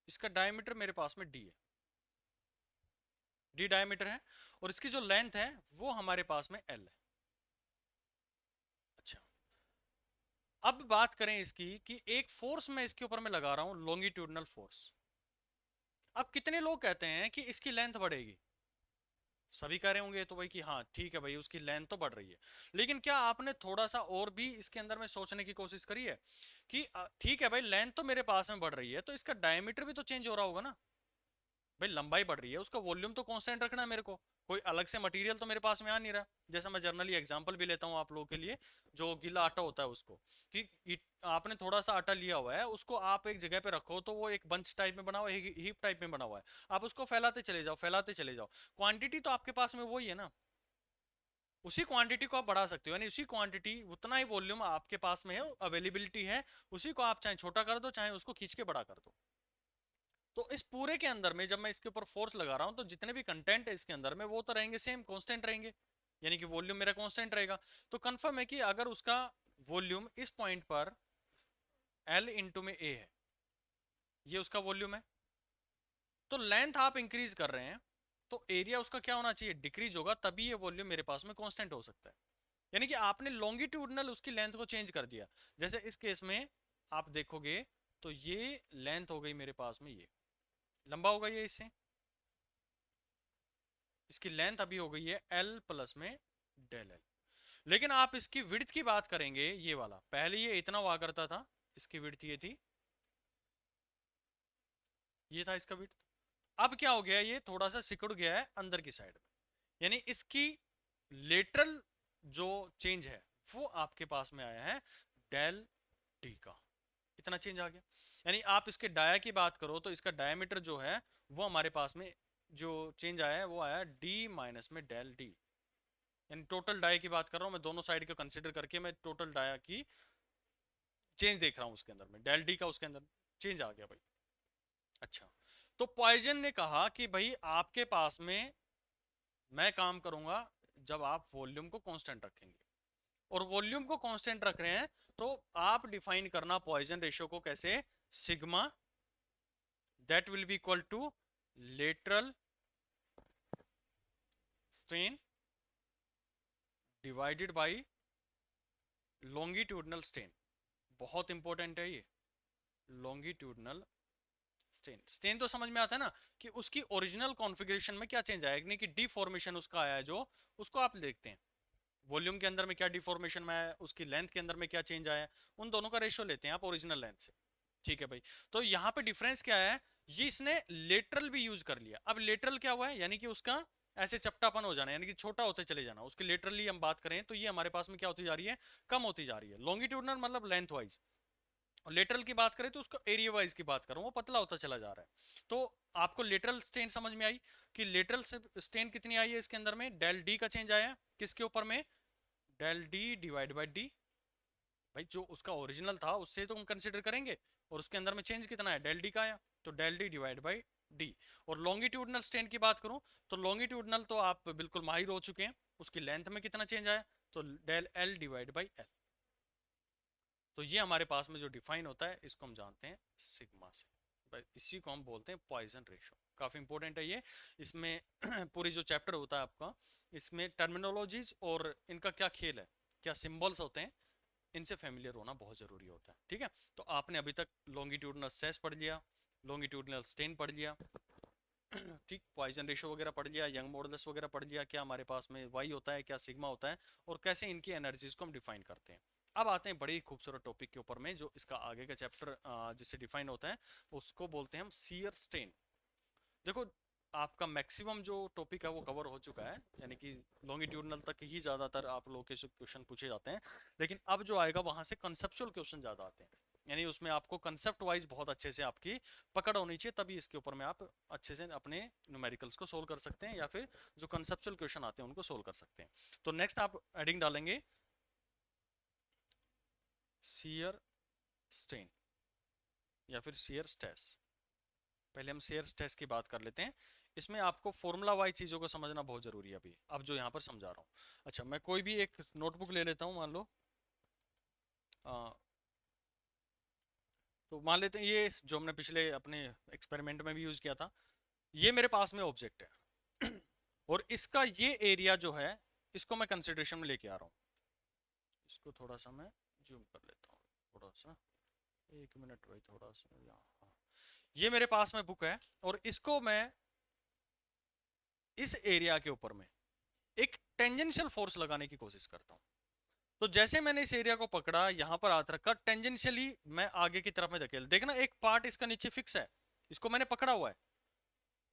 इसका डायमीटर मेरे पास में डी है, डी डायमीटर है, और इसकी जो लेंथ है वो हमारे पास में एल है। अच्छा, अब बात करें इसकी कि एक फोर्स मैं इसके ऊपर में लगा रहा हूं, लॉन्गिट्यूडनल फोर्स। अब कितने लोग कहते हैं कि इसकी लेंथ बढ़ेगी? सभी कह रहे होंगे तो भाई कि हाँ ठीक है भाई उसकी लेंथ तो बढ़ रही है, लेकिन क्या आपने थोड़ा सा और भी इसके अंदर में सोचने की कोशिश करी है कि ठीक है भाई लेंथ तो मेरे पास में बढ़ रही है, तो इसका डायमीटर भी तो चेंज हो रहा होगा ना। भाई लंबाई बढ़ रही है, उसका वॉल्यूम तो कांस्टेंट रखना है मेरे को, कोई अलग से मटेरियल तो मेरे पास में आ नहीं रहा। जैसा मैं जर्नली एग्जांपल भी लेता हूँ आप लोगों के लिए, जो गीला आटा होता है उसको, कि आपने थोड़ा सा आटा लिया हुआ है, उसको आप एक जगह पे रखो तो वो एक बंच टाइप में बना हुआ है, हीप टाइप में बना हुआ है, आप उसको फैलाते चले जाओ, फैलाते चले जाओ, क्वांटिटी तो आपके पास में वही है ना, उसी क्वांटिटी को आप बढ़ा सकते हो, यानी उसी क्वांटिटी उतना ही वॉल्यूम आपके पास में है, अवेलेबिलिटी है, उसी को आप चाहे छोटा कर दो, चाहे उसको खींच के बड़ा कर दो। तो इस पूरे के अंदर में जब मैं इसके ऊपर फोर्स लगा रहा हूं तो जितने भी कंटेंट है इसके अंदर में वो तो रहेंगे सेम, कांस्टेंट रहेंगे, यानी कि वॉल्यूम मेरा कांस्टेंट रहेगा। तो कंफर्म है कि अगर उसका वॉल्यूम इस पॉइंट पर L इंटू में A है, ये उसका वॉल्यूम है, तो लेंथ आप इंक्रीज कर रहे हैं तो एरिया उसका क्या होना चाहिए? डिक्रीज होगा, तभी ये वॉल्यूम मेरे पास में कांस्टेंट हो सकता है। यानी कि आपने लॉन्गिट्यूडनल उसकी लेंथ को चेंज कर दिया। जैसे इस केस में आप देखोगे तो ये लेंथ हो गई मेरे पास में, ये लंबा होगा ये इससे, इसकी लेंथ अभी हो गई है L प्लस में डेल एल। लेकिन आप इसकी विड्थ की बात करेंगे, ये वाला पहले ये इतना हुआ करता था, इसकी विड्थ ये थी, ये था इसका विड्थ। अब क्या हो गया, ये थोड़ा सा सिकुड़ गया है अंदर की साइड में, यानी इसकी लेटरल जो चेंज है वो आपके पास में आया है डेल डी का, इतना चेंज आ गया। यानी आप इसके डाया की बात करो तो इसका डायमीटर जो है वो हमारे पास में जो चेंज आया है वो आया डी माइनस में डेल डी, यानी टोटल डाया की बात कर रहा हूँ मैं, दोनों साइड को कंसिडर करके मैं टोटल डाया की चेंज देख रहा हूँ उसके अंदर में, डेल डी का उसके अंदर चेंज आ गया भाई। अच्छा, तो पॉइजन ने कहा कि भाई आपके पास में मैं काम करूंगा जब आप वॉल्यूम को कांस्टेंट रखेंगे, और वॉल्यूम को कांस्टेंट रख रहे हैं तो आप डिफाइन करना पॉइजन रेशियो को कैसे, sigma that will be equal to lateral strain divided by longitudinal strain. बहुत इंपॉर्टेंट है ये, लॉन्गिट्यूडनल स्ट्रेन। स्ट्रेन तो समझ में आता है ना कि उसकी ओरिजिनल कॉन्फ़िगरेशन में क्या चेंज आया, यानी कि डिफॉर्मेशन उसका आया है जो, उसको आप देखते हैं वॉल्यूम के अंदर में क्या डिफॉर्मेशन में आया, उसकी लेंथ के अंदर में क्या चेंज आया, उन दोनों का रेशियो लेते हैं आप ओरिजिनल लेंथ से। ठीक है भाई, तो यहाँ पे डिफरेंस क्या है, ये इसने लेटरल भी यूज कर लिया। अब लेटरल क्या हुआ है, यानी कि उसका ऐसे चपटापन हो जाना, यानी कि छोटा होते चले जाना, उसके लेटरली हम बात करें तो ये हमारे पास में क्या होती जा रही है, कम होती जा रही है। लॉन्गिट्यूडनल मतलब लेंथ वाइज, और लेटरल की बात करें तो उसको एरिया वाइज की बात करूं, वो पतला होता चला जा रहा है। तो आपको लेटरल स्ट्रेन समझ में आई कि लेटरल स्ट्रेन कितनी आई है इसके अंदर में, डेल डी का चेंज आया किसके ऊपर में, del D divide by D. भाई जो उसका ओरिजिनल था उससे तो हम कंसिडर करेंगे, और उसके अंदर में चेंज कितना है, डेल डी का आया, तो del D divide by D. और लॉन्गिट्यूडनल स्ट्रेन की बात करूं तो लॉन्गिट्यूडनल तो आप बिल्कुल माहिर हो चुके हैं, उसकी लेंथ में कितना चेंज आया, तो del L divide by L. तो ये हमारे पास में जो डिफाइन होता है इसको हम जानते हैं सिग्मा से, इसी को हम बोलते हैं पॉइजन रेशो। काफी इंपॉर्टेंट है ये, इसमें पूरी जो चैप्टर होता है आपका, इसमें टर्मिनोलॉजीज और इनका क्या खेल है, क्या सिंबल्स होते हैं, इनसे फेमिलियर होना बहुत जरूरी होता है। ठीक है, तो आपने अभी तक लॉन्गिट्यूडनल स्ट्रेस पढ़ लिया, लॉन्गिट्यूडनल स्ट्रेन पढ़ लिया, ठीक, पॉइजन रेशो वगैरह पढ़ लिया, यंग मॉडुलस वगैरह पढ़ लिया, क्या हमारे पास में वाई होता है, क्या सिग्मा होता है, और कैसे इनकी एनर्जीज को हम डिफाइन करते हैं। अब आते हैं बड़ी खूबसूरत टॉपिक के ऊपर में, जो इसका आगे का चैप्टर जिससे डिफाइन होता है उसको बोलते हैं हम शियर स्ट्रेन। देखो आपका मैक्सिमम जो टॉपिक है वो कवर हो चुका है, यानी कि लॉन्गिट्यूडनल तक ही ज्यादातर आप लोगों के क्वेश्चन पूछे जाते हैं, लेकिन अब जो आएगा वहां से कंसेप्चुअल क्वेश्चन ज्यादा आते हैं, यानी उसमें आपको कंसेप्ट वाइज बहुत अच्छे से आपकी पकड़ होनी चाहिए, तभी इसके ऊपर में आप अच्छे से अपने न्यूमेरिकल्स को सोल्व कर सकते हैं, या फिर जो कंसेप्चुअल क्वेश्चन आते हैं उनको सोल्व कर सकते हैं। तो नेक्स्ट आप हेडिंग डालेंगे शियर स्ट्रेन या फिर शियर स्ट्रेस। पहले हम शियर स्ट्रेस की बात कर लेते हैं, इसमें आपको फॉर्मूला वाइज चीजों को समझना बहुत जरूरी है अभी, अब जो यहाँ पर समझा रहा हूँ। अच्छा, मैं कोई भी एक नोटबुक ले लेता हूँ, मान लो तो मान लेते हैं ये जो हमने पिछले अपने एक्सपेरिमेंट में भी यूज किया था, ये मेरे पास में ऑब्जेक्ट है और इसका ये एरिया जो है इसको मैं कंसिडरेशन में लेके आ रहा हूँ। इसको थोड़ा सा मैं जूम कर लेता हूँ, थोड़ा सा, एक मिनट भाई, थोड़ा सा यहाँ, हाँ। ये मेरे पास में बुक है और इसको मैं इस एरिया के ऊपर में एक टेंजेंशियल फोर्स लगाने की कोशिश करता हूँ। तो जैसे मैंने इस एरिया को पकड़ा, यहां पर हाथ रखा, टेंजेंशियली मैं आगे की तरफ में धकेल, देखना एक पार्ट इसका नीचे फिक्स है, इसको मैंने पकड़ा हुआ है,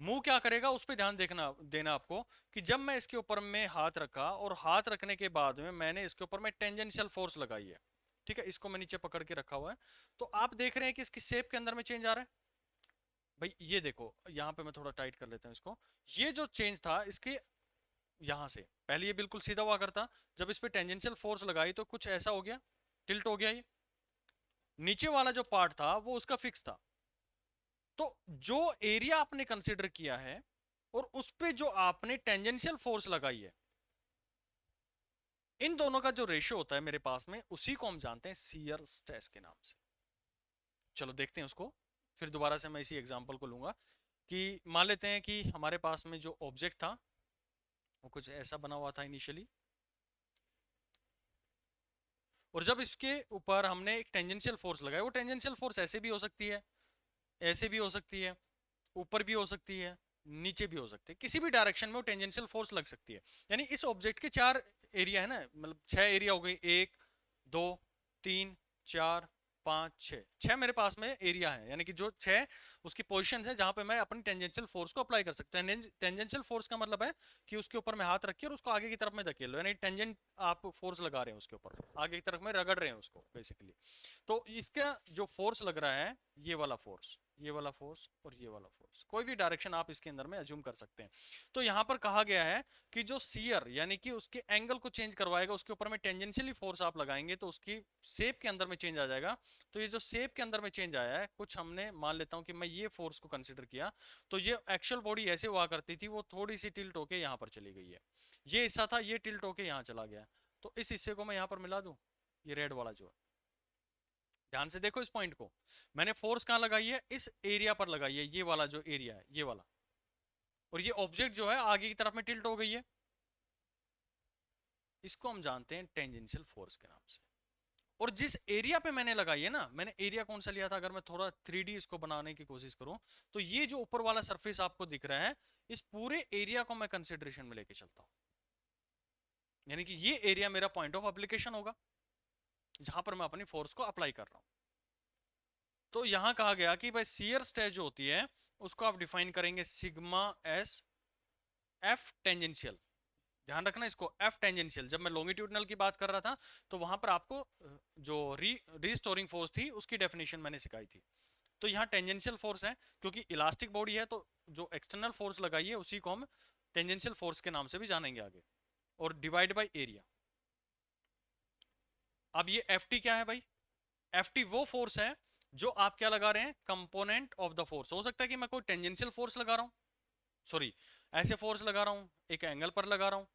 मुंह क्या करेगा उस पर ध्यान देखना देना आपको, कि जब मैं इसके ऊपर में हाथ रखा और हाथ रखने के बाद में मैंने इसके ऊपर में टेंजेंशियल फोर्स लगाई है, ठीक है, इसको मैं नीचे पकड़ के रखा हुआ है, तो आप देख रहे हैं कि इसकी शेप के अंदर में चेंज आ रहा है। भाई ये देखो, यहाँ पे मैं थोड़ा टाइट कर लेता हूँ इसको, ये जो चेंज था इसके यहां से, पहले ये बिल्कुल सीधा हुआ करता, जब इस पे टेंजेंशियल फोर्स लगाई तो कुछ ऐसा हो गया, टिल्ट हो गया, ये नीचे वाला जो पार्ट था वो उसका फिक्स था। तो जो एरिया आपने कंसीडर किया है और उस पे जो आपने टेंजेंशियल फोर्स लगाई है, इन दोनों का जो रेशियो होता है मेरे पास में, उसी को हम जानते हैं शियर स्ट्रेस के नाम से। चलो देखते हैं उसको, फिर दोबारा से मैं इसी एग्जांपल को लूंगा कि मान लेते हैं कि हमारे पास में जो ऑब्जेक्ट था वो कुछ ऐसा बना हुआ था इनिशियली, और जब इसके ऊपर हमने एक टेंजेंशियल फोर्स लगाया, वो टेंजेंशियल फोर्स ऐसे भी हो सकती है, ऐसे भी हो सकती है, ऊपर भी हो सकती है, नीचे भी हो सकती है, किसी भी डायरेक्शन में वो टेंजेंशियल फोर्स लग सकती है। यानी इस ऑब्जेक्ट के 4 एरिया है ना, मतलब 6 एरिया हो गई, 1 2 3 4 5 6, 6 मेरे पास में एरिया है, यानी कि जो 6 उसकी पोजीशंस है जहां पे मैं अपनी टेंजेंशियल फोर्स को अप्लाई कर सकता हूं। टेंजेंशियल फोर्स का मतलब है कि उसके ऊपर में हाथ रखिए और उसको आगे की तरफ में धकेल लो, यानी टेंजेंट आप फोर्स लगा रहे हैं उसके ऊपर, आगे की तरफ में रगड़ रहे हैं उसको बेसिकली। तो इसका जो फोर्स लग रहा है, ये वाला फोर्स, ये वाला फोर्स और ये वाला फोर्स, कोई भी डायरेक्शन आप इसके अंदर में अज्यूम कर सकते हैं। तो यहाँ पर कहा गया है कि जो सीयर यानी कि उसके एंगल को चेंज करवाएगा, उसके ऊपर में टेंजेंशियली फोर्स आप लगाएंगे तो उसकी शेप के अंदर में चेंज आ जाएगा। तो ये जो शेप के अंदर में चेंज आया है, कुछ हमने मान लेता हूँ कि मैं ये फोर्स को कंसिडर किया, तो ये एक्चुअल बॉडी ऐसे हुआ करती थी, वो थोड़ी सी टिल्ट होके यहाँ पर चली गई है। ये हिस्सा था, ये टिल्ट होके यहाँ चला गया। तो इस हिस्से को मैं यहाँ पर मिला दूं, ये रेड वाला जो है, ध्यान से देखो इस पॉइंट को, मैंने फोर्स कहां लगाई है, इस एरिया पर लगाई है, ये वाला जो एरिया है ये वाला, और ये ऑब्जेक्ट जो है आगे की तरफ में टिल्ट हो गई है। इसको हम जानते हैं टेंजेंशियल फोर्स के नाम से। और जिस एरिया पे मैंने लगाई है ना, मैंने एरिया कौन सा लिया था, अगर मैं थोड़ा 3D इसको बनाने की कोशिश करूं, तो ये जो ऊपर वाला सरफेस आपको दिख रहा है, इस पूरे एरिया को मैं कंसिडरेशन में लेके चलता हूं, यानी कि ये एरिया मेरा पॉइंट ऑफ एप्लीकेशन होगा, जहां पर मैं अपनी फोर्स को अप्लाई कर रहा हूं। तो यहां कहा गया कि भाई शियर स्ट्रेस जो होती है उसको आप डिफाइन करेंगे सिग्मा एस एफ टेंजेंशियल। ध्यान रखना इसको, एफ टेंजेंशियल। जब मैं लॉन्गिट्यूडनल की बात कर रहा था तो वहां पर आपको जो रीस्टोरिंग फोर्स थी उसकी डेफिनेशन मैंने सिखाई थी। तो यहाँ टेंजेंशियल फोर्स है, क्योंकि इलास्टिक बॉडी है तो जो एक्सटर्नल फोर्स लगाई है उसी को हम टेंजेंशियल फोर्स के नाम से भी जानेंगे आगे। और डिवाइड बाय एरिया। अब ये एफ टी क्या है भाई, एफ टी वो फोर्स है जो आप क्या लगा रहे हैं, कंपोनेंट ऑफ द फोर्स। हो सकता है कि मैं कोई टेंजेंशियल फोर्स लगा रहा हूं, सॉरी ऐसे फोर्स लगा रहा हूं, एक एंगल पर लगा रहा हूं,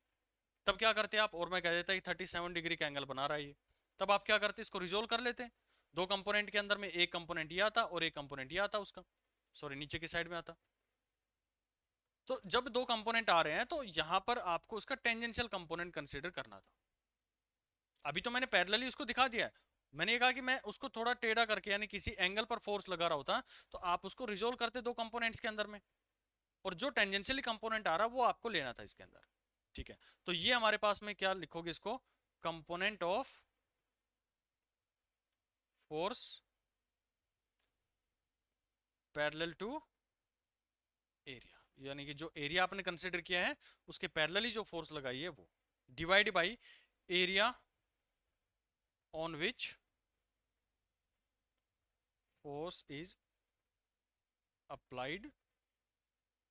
तब क्या करते आप, और मैं कह देता कि 37 डिग्री का एंगल बना रहा है ये, तब आप क्या करते इसको रिजोल्व कर लेते। दो कंपोनेंट के अंदर में एक कंपोनेंट ये आता और एक कंपोनेंट ये आता उसका, सॉरी नीचे की साइड में आता। तो जब दो कंपोनेंट आ रहे हैं तो यहां पर आपको उसका टेंजेंशियल कंपोनेंट कंसीडर करना था। अभी तो मैंने पैरेलली उसको दिखा दिया है, मैंने ये कहा कि मैं उसको थोड़ा टेढ़ा करके यानी किसी एंगल पर फोर्स लगा रहा होता तो आप उसको रिजोल्व करते दो कंपोनेंट्स के अंदर में, और जो टेंजेंशियली कंपोनेंट आ रहा वो आपको लेना था इसके अंदर। ठीक है, तो ये हमारे पास में क्या लिखोगे इसको, component of force parallel to area, यानी कि जो एरिया आपने कंसीडर किया है उसके पैरेलली जो फोर्स लगाई है वो, divide by area on which force is applied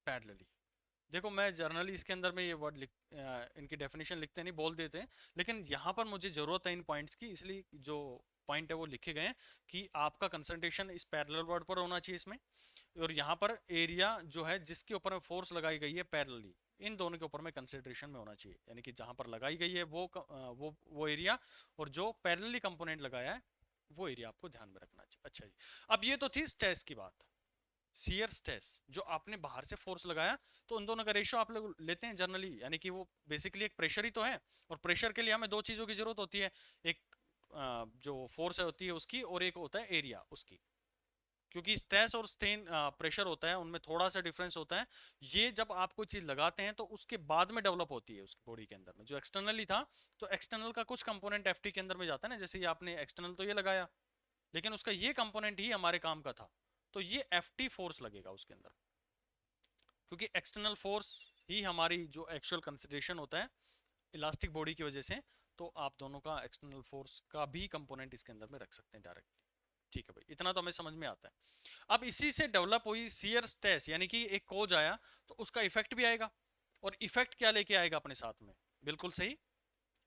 parallelly. देखो मैं जर्नली इसके अंदर में ये वर्ड इनकी डेफिनेशन लिखते नहीं, बोल देते हैं, लेकिन यहाँ पर मुझे जरूरत है इन पॉइंट्स की, इसलिए जो पॉइंट है वो लिखे गए हैं कि आपका कंसंट्रेशन इस पैरेलल वर्ड पर होना चाहिए इसमें, और यहाँ पर एरिया जो है जिसके ऊपर में फोर्स लगाई गई है पैरेलली, इन दोनों के ऊपर में कंसिडरेशन में होना चाहिए, यानी कि जहां पर लगाई गई है वो एरिया, और जो पैरेलली कंपोनेंट लगाया है वो एरिया आपको ध्यान में रखना चाहिए। अच्छा जी, अब ये तो थी स्ट्रेस की बात, शियर स्ट्रेस जो आपने बाहर से फोर्स लगाया, तो उन दोनों का रेशियो आप लोग लेते हैं जनरली, यानी कि वो बेसिकली एक प्रेशर ही तो है, और प्रेशर के लिए हमें दो चीजों की जरूरत होती है, एक जो फोर्स होती है उसकी, और एक होता है एरिया उसकी, क्योंकि स्ट्रेस और स्ट्रेन प्रेशर होता है उनमें थोड़ा सा डिफरेंस होता है। ये जब आप कोई चीज लगाते हैं तो उसके बाद में डेवलप होती है उसकी बॉडी के अंदर में, जो एक्सटर्नली था तो एक्सटर्नल का कुछ कंपोनेंट एफटी के अंदर में जाता है ना, जैसे ये आपने एक्सटर्नल तो ये लगाया, लेकिन उसका ये कंपोनेंट ही हमारे काम का था, तो ये एफटी फोर्स लगेगा उसके अंदर, क्योंकि एक्सटर्नल फोर्स ही हमारी जो एक्चुअल कंसिडरेशन होता है इलास्टिक बॉडी की वजह से, तो आप दोनों का एक्सटर्नल फोर्स का भी कंपोनेंट इसके अंदर में रख सकते हैं डायरेक्टली। ठीक है भाई, इतना तो हमें समझ में आता है। अब इसी से डेवलप हुई शियर स्ट्रेस, यानी कि एक कोज आया तो उसका इफेक्ट भी आएगा, और इफेक्ट क्या लेके आएगा अपने साथ में, बिल्कुल सही,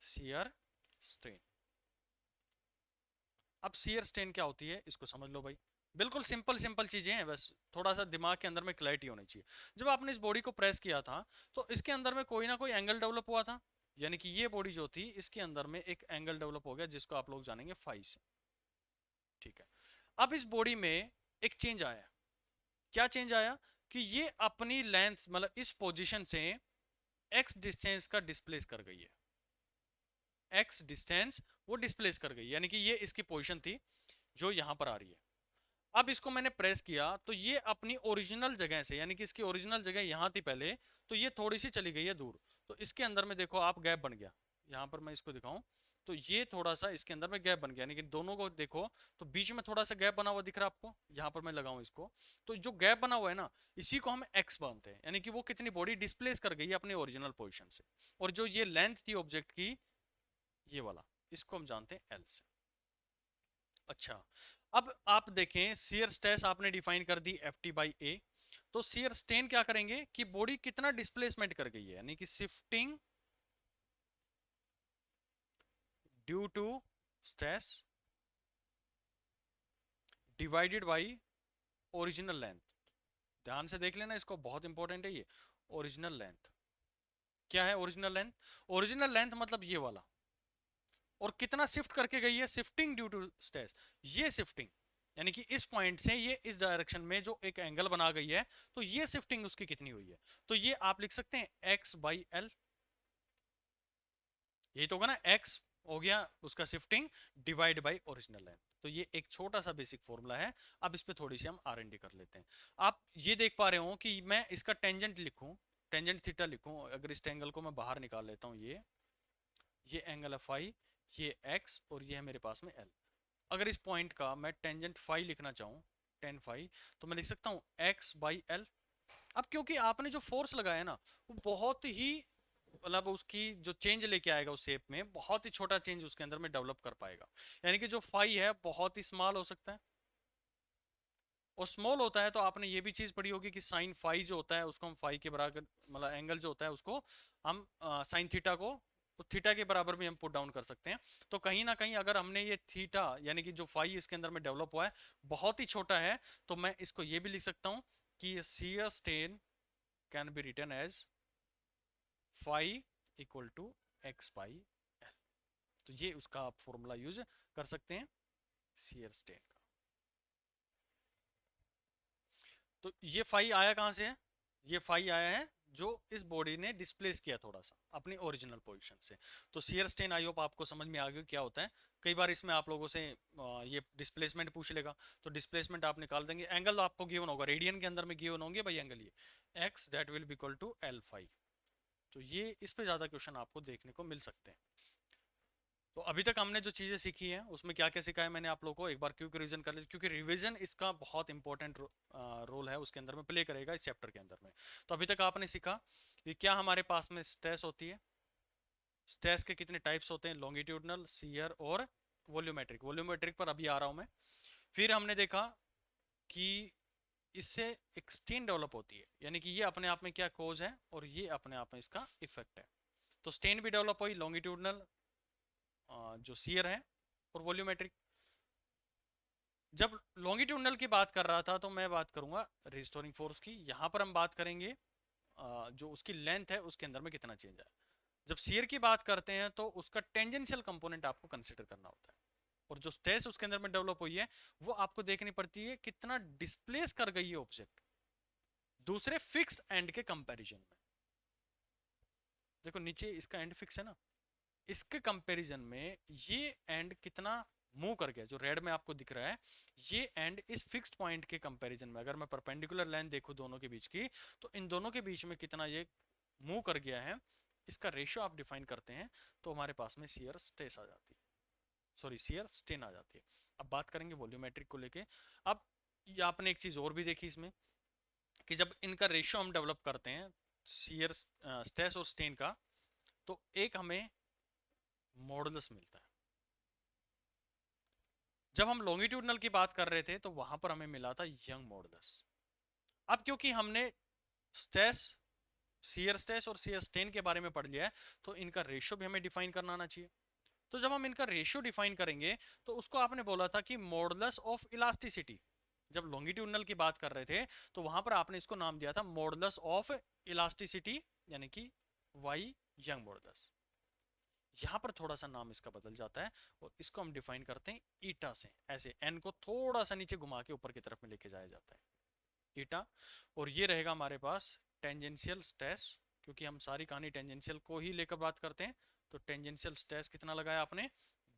शियर स्ट्रेन। अब शियर स्ट्रेन क्या होती है इसको समझ लो भाई, बिल्कुल सिंपल सिंपल चीजें हैं, बस थोड़ा सा दिमाग के अंदर में क्लैरिटी होनी चाहिए। जब आपने इस बॉडी को प्रेस किया था तो इसके अंदर में कोई ना कोई एंगल डेवलप हुआ था, यानी कि ये बॉडी जो थी इसके अंदर में एक एंगल डेवलप हो गया जिसको आप लोग जानेंगे फाई से। ठीक है, अब इस बॉडी में एक चेंज आया, क्या चेंज आया कि ये अपनी लेंथ मतलब इस पोजीशन से एक्स डिस्टेंस का डिस्प्लेस कर गई है, एक्स डिस्टेंस वो डिस्प्लेस कर गई, यानी कि ये इसकी पोजीशन थी जो यहां पर आ रही है। अब इसको मैंने प्रेस किया तो ये अपनी ओरिजिनल जगह से, यानी कि इसकी ओरिजिनल जगह यहां थी पहले, तो ये थोड़ी सी चली गई है दूर, तो इसके अंदर में देखो आप गैप बन गया, यहां पर मैं इसको दिखाऊं तो ये थोड़ा सा इसके अंदर में गैप बन गया, यानी कि दोनों को देखो तो बीच में थोड़ा सा गैप बना हुआ दिख रहा है आपको, यहां पर मैं लगाऊं इसको, तो जो गैप बना हुआ है ना इसी को हम एक्स मानते हैं, यानी कि वो कितनी बॉडी डिस्प्लेस कर गई है अपने ओरिजिनल पोजिशन से, और जो ये लेंथ थी ऑब्जेक्ट की ये वाला, इसको हम जानते हैं एल से। अच्छा, अब आप देखें शियर स्ट्रेस आपने डिफाइन कर दी Ft/A, तो शियर स्ट्रेन क्या करेंगे कि बॉडी कितना डिस्प्लेसमेंट कर गई है, यानी कि shifting due to stress divided by original length. ध्यान से देख लेना इसको, बहुत इंपॉर्टेंट है ये। ओरिजिनल लेंथ क्या है? ओरिजिनल लेंथ, ओरिजिनल लेंथ मतलब ये वाला, और कितना शिफ्ट करके गई है, शिफ्टिंग ड्यू टू स्ट्रेस। ये शिफ्टिंग यानी कि इस पॉइंट से ये इस डायरेक्शन में जो एक एंगल बना गई है, तो ये शिफ्टिंग उसकी कितनी हुई है, तो ये आप लिख सकते हैं x/L। ये तो होगा ना, x हो गया उसका shifting divide by original length. तो ये एक छोटा सा बेसिक फॉर्मूला है। अब इस पे थोड़ी सी हम R&D कर लेते हैं। आप ये देख पा रहे हो कि मैं इसका टेंजेंट लिखूं, टेंजेंट थीटा लिखूं, अगर इस एंगल को मैं बाहर निकाल लेता हूं, ये एंगल है फाई, ये x और ये है मेरे पास में l। अगर इस पॉइंट का मैं टेंजेंट फाई लिखना चाहूँ, टेन फाई, तो मैं लिख सकता हूँ x/L। अब क्योंकि आपने जो फोर्स लगाया ना, वो बहुत ही मतलब उसकी जो चेंज लेके आएगा उस शेप में, बहुत ही छोटा चेंज उसके अंदर में डेवलप कर पाएगा। यानी कि जो फाई है बहुत ही स्मॉल हो सकता है, और स्मॉल होता है तो आपने ये भी चीज पढ़ी होगी कि साइन फाई जो होता है उसको हम फाई के बराबर, मतलब एंगल जो होता है उसको हम साइन थीटा को थीटा के बराबर भी हम पुट डाउन कर सकते हैं। तो कहीं ना कहीं अगर हमने ये थीटा यानी कि जो फाई इसके अंदर में डेवलप हुआ है बहुत ही छोटा है, तो मैं इसको ये भी लिख सकता हूं कि shear strain can be written as phi equal to x/L। तो ये उसका आप फॉर्मूला यूज कर सकते हैं शियर स्ट्रेन का। तो ये फाई आया कहां से है? ये फाई आया है जो इस बॉडी ने डिस्प्लेस किया थोड़ा सा अपनी ओरिजिनल पोजीशन से। तो शियर स्ट्रेन आई होप आपको समझ में आ गया क्या होता है। कई बार इसमें आप लोगों से ये डिस्प्लेसमेंट पूछ लेगा, तो डिस्प्लेसमेंट आप निकाल देंगे। एंगल आपको गिवन होगा, रेडियन के अंदर में गिवन होंगे भाई एंगल, ये x that will be equal to l phi. तो ये इस पे ज्यादा क्वेश्चन आपको देखने को मिल सकते हैं। तो अभी तक हमने जो चीजें सीखी हैं उसमें क्या क्या सीखा है मैंने आप लोगों को, एक बार क्योंकि रिवीजन कर ले, क्योंकि रिवीजन इसका बहुत इंपॉर्टेंट रोल है उसके अंदर में प्ले करेगा इस चैप्टर के अंदर में। तो अभी तक आपने सीखा कि क्या हमारे पास में स्ट्रेस होती है, स्ट्रेस के कितने टाइप्स होते हैं, लॉन्गिट्यूडनल, शियर और वॉल्यूमेट्रिक। वॉल्यूमेट्रिक पर अभी आ रहा हूं मैं। फिर हमने देखा कि इससे एक स्टेन डेवलप होती है, यानी कि ये अपने आप में क्या कोज है और ये अपने आप में इसका इफेक्ट है। तो स्टेन भी डेवलप हुई, लॉन्गिट्यूडनल जो शियर है और वॉल्यूमेट्रिक। जब लॉन्गिट्यूडनल की बात कर रहा था तो मैं बात करूंगा रिस्टोरिंग फोर्स की। यहां पर हम बात करेंगे जो उसकी लेंथ है उसके अंदर में कितना चेंज है। जब शियर की बात करते हैं तो उसका टेंजेंशियल कंपोनेंट आपको कंसीडर करना होता है, और जो स्ट्रेस उसके अंदर में डेवलप हुई है वो आपको देखनी पड़ती है कितना डिस्प्लेस कर गई है ऑब्जेक्ट दूसरे फिक्स एंड के कंपैरिजन में। देखो नीचे इसका एंड फिक्स है ना, इसके कंपैरिजन में ये एंड कितना मूव कर गया, जो रेड में आपको दिख रहा है ये एंड इस फिक्स्ड पॉइंट के कंपैरिजन में, अगर मैं परपेंडिकुलर लाइन देखूं दोनों के बीच की, तो इन दोनों के बीच में कितना ये मूव कर गया है, इसका रेशियो आप डिफाइन करते हैं तो हमारे पास में शियर स्ट्रेस आ जाती है, सॉरी शियर स्ट्रेन आ जाती है। अब बात करेंगे वॉल्यूमेट्रिक को लेके। अब ये आपने एक चीज और भी देखी इसमें कि जब इनका रेशियो हम डेवलप करते हैं शियर स्ट्रेस और स्ट्रेन का, तो एक हमें मॉडुलस मिलता है। जब हम लॉन्गिट्यूडनल की बात कर रहे थे तो वहां पर हमें मिला था यंग मॉडुलस। अब क्योंकि हमने स्ट्रेस, शियर स्ट्रेस और शियर स्ट्रेन के बारे में पढ़ लिया है, तो इनका रेशियो भी हमें डिफाइन करना आना चाहिए। तो जब हम इनका रेशियो डिफाइन करेंगे तो उसको आपने बोला था कि मॉडुलस ऑफ इलास्टिसिटी। जब लॉन्गिट्यूडनल की बात कर रहे थे तो वहां पर आपने इसको नाम दिया था मॉडुलस ऑफ इलास्टिसिटी, यानी कि वाई यंग मॉडुलस। यहां पर थोड़ा सा नाम इसका बदल जाता है और इसको हम डिफाइन करते हैं ईटा से। ऐसे एन को थोड़ा सा नीचे घुमा के ऊपर की तरफ में लेके जाया जाता है ईटा। और ये रहेगा हमारे पास टेंजेंशियल स्ट्रेस, क्योंकि हम सारी कहानी टेंजेंशियल को ही लेकर बात करते हैं। तो टेंजेंशियल स्ट्रेस कितना लगाया आपने,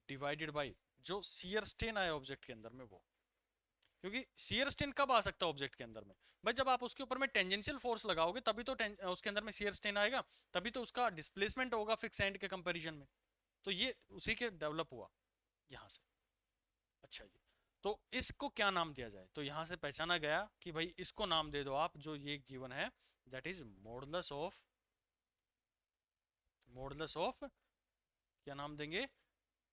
डिवाइडेड बाई जो शियर स्ट्रेन आया ऑब्जेक्ट के अंदर में वो। क्योंकि शियर स्ट्रेन कब आ सकता है ऑब्जेक्ट के अंदर में, भाई जब आप उसके ऊपर में टेंजेंशियल फोर्स लगाओगे तभी तो उसके अंदर में शियर स्ट्रेन आएगा, तभी तो उसका डिस्प्लेसमेंट होगा फिक्स एंड के कंपैरिजन में। तो ये उसी के डेवलप हुआ यहां से। अच्छा जी, तो इसको क्या नाम दिया जाए, तो यहां से पहचाना गया कि भाई इसको नाम दे दो आप जो ये गिवन है, दैट इज मॉडुलस ऑफ क्या नाम देंगे,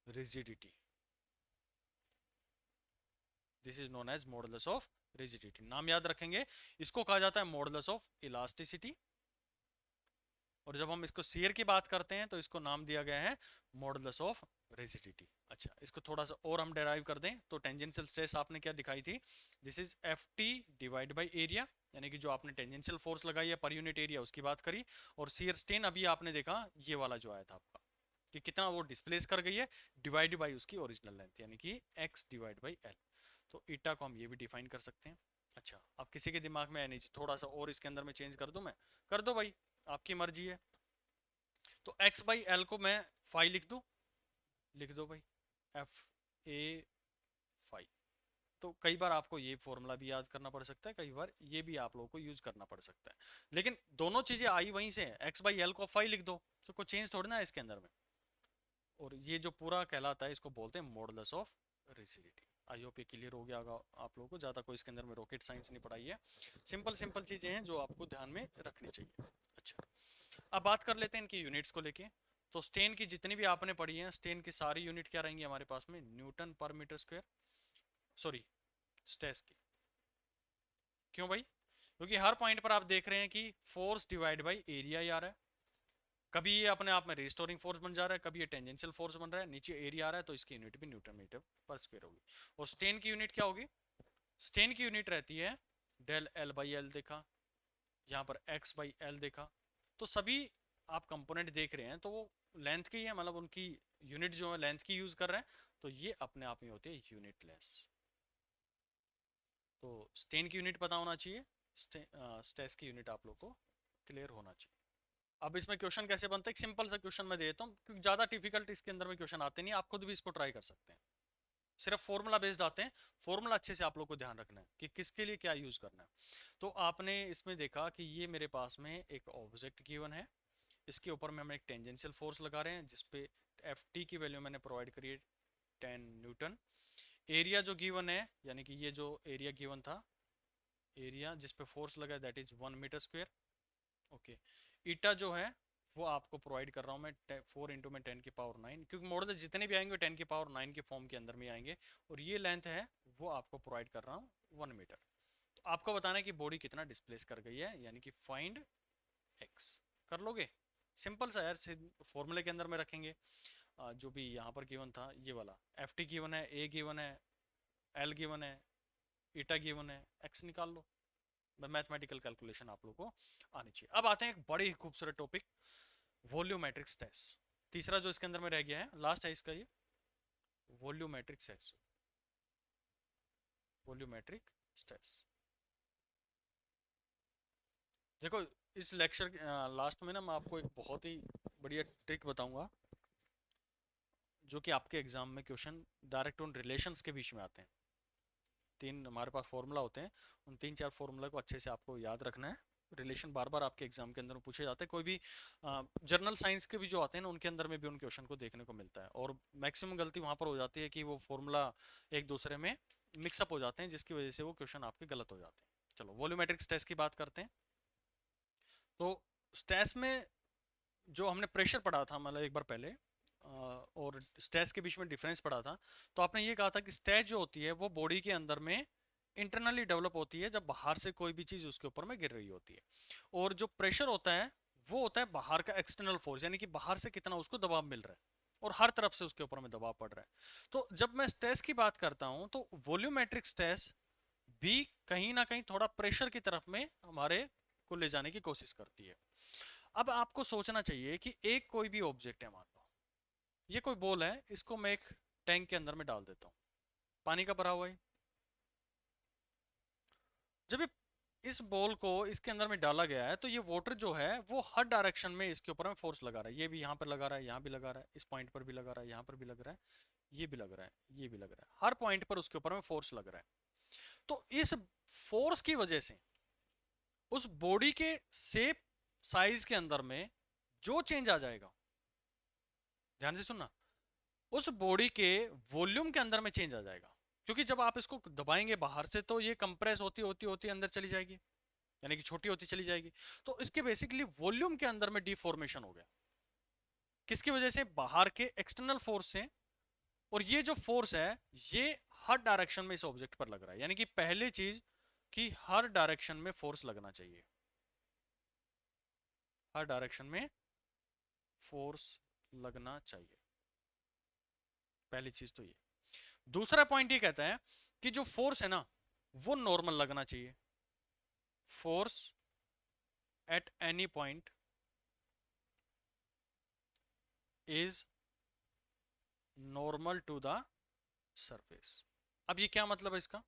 rigidity. This is known as modulus of rigidity. नाम याद रखेंगे, इसको कहा जाता है मॉडुलस ऑफ इलास्टिसिटी, और जब हम इसको शियर की बात करते हैं तो इसको नाम दिया गया है मॉडुलस ऑफ रिजिडिटी। अच्छा, इसको थोड़ा सा और हम डेराइव कर दें तो टेंजेंशियल स्ट्रेस आपने क्या दिखाई थी, this is F T divide by area, यानी कि जो आपने टेंजेंशियल फोर्स लगाई है पर यूनिट एरिया उसकी बात करी, और शियर स्ट्रेन अभी आपने देखा ये वाला जो आया था आपका कि कितना वो डिस्प्लेस कर गई है डिवाइड बाई उसकी ओरिजिनल लेंथ, यानी कि x डिवाइड बाई एल। तो ईटा को हम ये भी डिफाइन कर सकते हैं। अच्छा, अब किसी के दिमाग में है नहीं, थोड़ा सा और इसके अंदर में चेंज कर दूं मैं, कर दो भाई, आपकी मर्जी है। तो x बाई एल को मैं फाई लिख दूं, लिख दो भाई, एफ ए फाई। तो कई बार आपको ये फॉर्मूला भी याद करना पड़ सकता है, कई बार ये भी आप लोगों को यूज करना पड़ सकता है, लेकिन दोनों चीजें आई वहीं से है, x बाई एल को फाई लिख दो, तो कोई चेंज थोड़ी ना है इसके अंदर में। और ये जो पूरा कहलाता है इसको बोलते हैं modulus of rigidity. I hope ये क्लियर हो गया होगा आप लोगों को, ज़्यादा कोई इसके अंदर में रॉकेट साइंस नहीं पढ़ाई है, सिंपल सिंपल चीज़ें हैं जो आपको ध्यान में रखनी चाहिए। अच्छा, अब बात कर लेते हैं इनकी यूनिट्स को लेके। तो स्टेन की जितनी भी आपने पढ़ी है, स्टेन की सारी यूनिट क्या रहेंगी हमारे पास में, न्यूटन पर मीटर स्क्वायर, सॉरी स्ट्रेस की। क्यों भाई, क्योंकि हर पॉइंट पर आप देख रहे हैं कि फोर्स डिवाइड बाई एरिया ही आ रहा है, कभी ये अपने आप में रिस्टोरिंग फोर्स बन जा रहा है, कभी ये टेंजेंशियल फोर्स बन रहा है, नीचे एरिया आ रहा है, तो इसकी यूनिट भी न्यूटन मीटर पर स्क्वायर होगी। और स्टेन की यूनिट क्या होगी, स्टेन की यूनिट रहती है डेल एल बाई एल, देखा यहाँ पर एक्स बाई एल देखा, तो सभी आप कंपोनेंट देख रहे हैं तो वो लेंथ की है, मतलब उनकी यूनिट जो है लेंथ की यूज कर रहे हैं, तो ये अपने आप में होती है यूनिटलेस। तो स्टेन की यूनिट पता होना चाहिए, स्ट्रेस की यूनिट आप लोग को क्लियर होना चाहिए। अब इसमें क्वेश्चन कैसे बनता है, एक सिंपल सा क्वेश्चन मैं देता हूँ, क्योंकि ज़्यादा डिफिकल्ट इसके अंदर में क्वेश्चन आते नहीं, आप खुद भी इसको ट्राई कर सकते हैं, सिर्फ फॉर्मूला बेस्ड आते हैं। फॉर्मूला अच्छे से आप लोग को ध्यान रखना है कि किसके लिए क्या यूज करना है। तो आपने इसमें देखा कि ये मेरे पास में एक ऑब्जेक्ट गिवन है, इसके ऊपर में हम एक टेंजेंशियल फोर्स लगा रहे हैं जिसपे एफ टी की वैल्यू मैंने प्रोवाइड करी है 10 न्यूटन। एरिया जो गिवन है, यानी कि ये जो एरिया गिवन था, एरिया जिसपे फोर्स लगा है that is 1 metre square. Okay, eta जो है वो आपको प्रोवाइड कर रहा हूँ मैं 4 इंटू में 10 की पावर 9, क्योंकि मॉडल जितने भी आएंगे 10 की पावर 9 के फॉर्म के अंदर में आएंगे, और ये लेंथ है वो आपको प्रोवाइड कर रहा हूँ 1 मीटर। तो आपको बताना है कि बॉडी कितना डिस्प्लेस कर गई है, यानी कि फाइंड एक्स। कर लोगे, सिंपल सा यार, फॉर्मूले के अंदर में रखेंगे जो भी यहाँ पर गिवन था, ये वाला एफ टी गिवन है, ए गिवन है, एल गिवन है, ईटा गिवन है, एक्स निकाल लो। मैथमेटिकल कैलकुलेशन आप लोगों को आनी चाहिए। अब आते हैं एक बड़ी ही खूबसूरत टॉपिक, वॉल्यूमेट्रिक स्ट्रेस। तीसरा जो इसके अंदर में रह गया है, लास्ट है इसका ये, वॉल्यूमेट्रिक स्ट्रेस। वॉल्यूमेट्रिक स्ट्रेस, देखो इस लेक्चर लास्ट में ना मैं आपको एक बहुत ही बढ़िया ट्रिक बताऊंगा, जो कि आपके एग्जाम में क्वेश्चन डायरेक्ट उन रिलेशंस के बीच में आते हैं। 3 हमारे पास फॉर्मूला होते हैं, उन 3-4 फॉर्मूला को अच्छे से आपको याद रखना है। रिलेशन बार बार आपके एग्जाम के अंदर पूछे जाते हैं, कोई भी जर्नल साइंस के भी जो आते हैं ना उनके अंदर में भी उन क्वेश्चन को देखने को मिलता है, और मैक्सिमम गलती वहां पर हो जाती है कि वो फॉर्मूला एक दूसरे में मिक्सअप हो जाते हैं, जिसकी वजह से वो क्वेश्चन आपके गलत हो जाते हैं। चलो वॉल्यूमेट्रिक स्ट्रेस की बात करते हैं। तो स्ट्रेस में जो हमने प्रेशर पढ़ा था मतलब एक बार पहले, और स्ट्रेस के बीच में डिफरेंस पढ़ा था, तो आपने ये कहा था कि स्ट्रेस जो होती है वो बॉडी के अंदर में इंटरनली डेवलप होती है जब बाहर से कोई भी चीज उसके ऊपर में गिर रही होती है, और जो प्रेशर होता है वो होता है बाहर का एक्सटर्नल फोर्स, यानी कि बाहर से कितना उसको दबाव मिल रहा है और हर तरफ से उसके ऊपर में दबाव पड़ रहा है। तो जब मैं स्ट्रेस की बात करता हूं तो वॉल्यूमेट्रिक स्ट्रेस भी कहीं ना कहीं थोड़ा प्रेशर की तरफ में हमारे को ले जाने की कोशिश करती है। अब आपको सोचना चाहिए कि एक कोई भी ऑब्जेक्ट है, मान लो ये कोई बॉल है, इसको मैं एक टैंक के अंदर में डाल देता हूं, पानी का भरा हुआ है। जब ये इस बॉल को इसके अंदर में डाला गया है तो ये वाटर जो है वो हर डायरेक्शन में इसके ऊपर में फोर्स लगा रहा है, ये भी यहाँ पर लगा रहा है, यहाँ भी लगा रहा है, इस पॉइंट पर भी लगा रहा है, यहाँ पर भी लग रहा है, ये भी लग रहा है, ये भी लग रहा है, हर पॉइंट पर उसके ऊपर में फोर्स लग रहा है। तो इस फोर्स की वजह से उस बॉडी के शेप साइज के अंदर में जो चेंज आ जाएगा, ध्यान से सुनना, उस बॉडी के वॉल्यूम के अंदर में चेंज आ जाएगा, क्योंकि जब आप इसको दबाएंगे बाहर से तो ये कंप्रेस होती होती होती अंदर चली जाएगी, यानी कि छोटी होती चली जाएगी। तो इसके बेसिकली वॉल्यूम के अंदर में डिफॉर्मेशन हो गया, किसकी वजह से, बाहर के एक्सटर्नल फोर्स से। और ये जो फोर्स है ये हर डायरेक्शन में इस ऑब्जेक्ट पर लग रहा है, यानी कि पहली चीज कि हर डायरेक्शन में फोर्स लगना चाहिए, हर डायरेक्शन में फोर्स लगना चाहिए, पहली चीज तो ये। दूसरा पॉइंट ये कहता है कि जो फोर्स है ना वो नॉर्मल लगना चाहिए, force at any point is normal to the surface. अब ये क्या मतलब है इसका?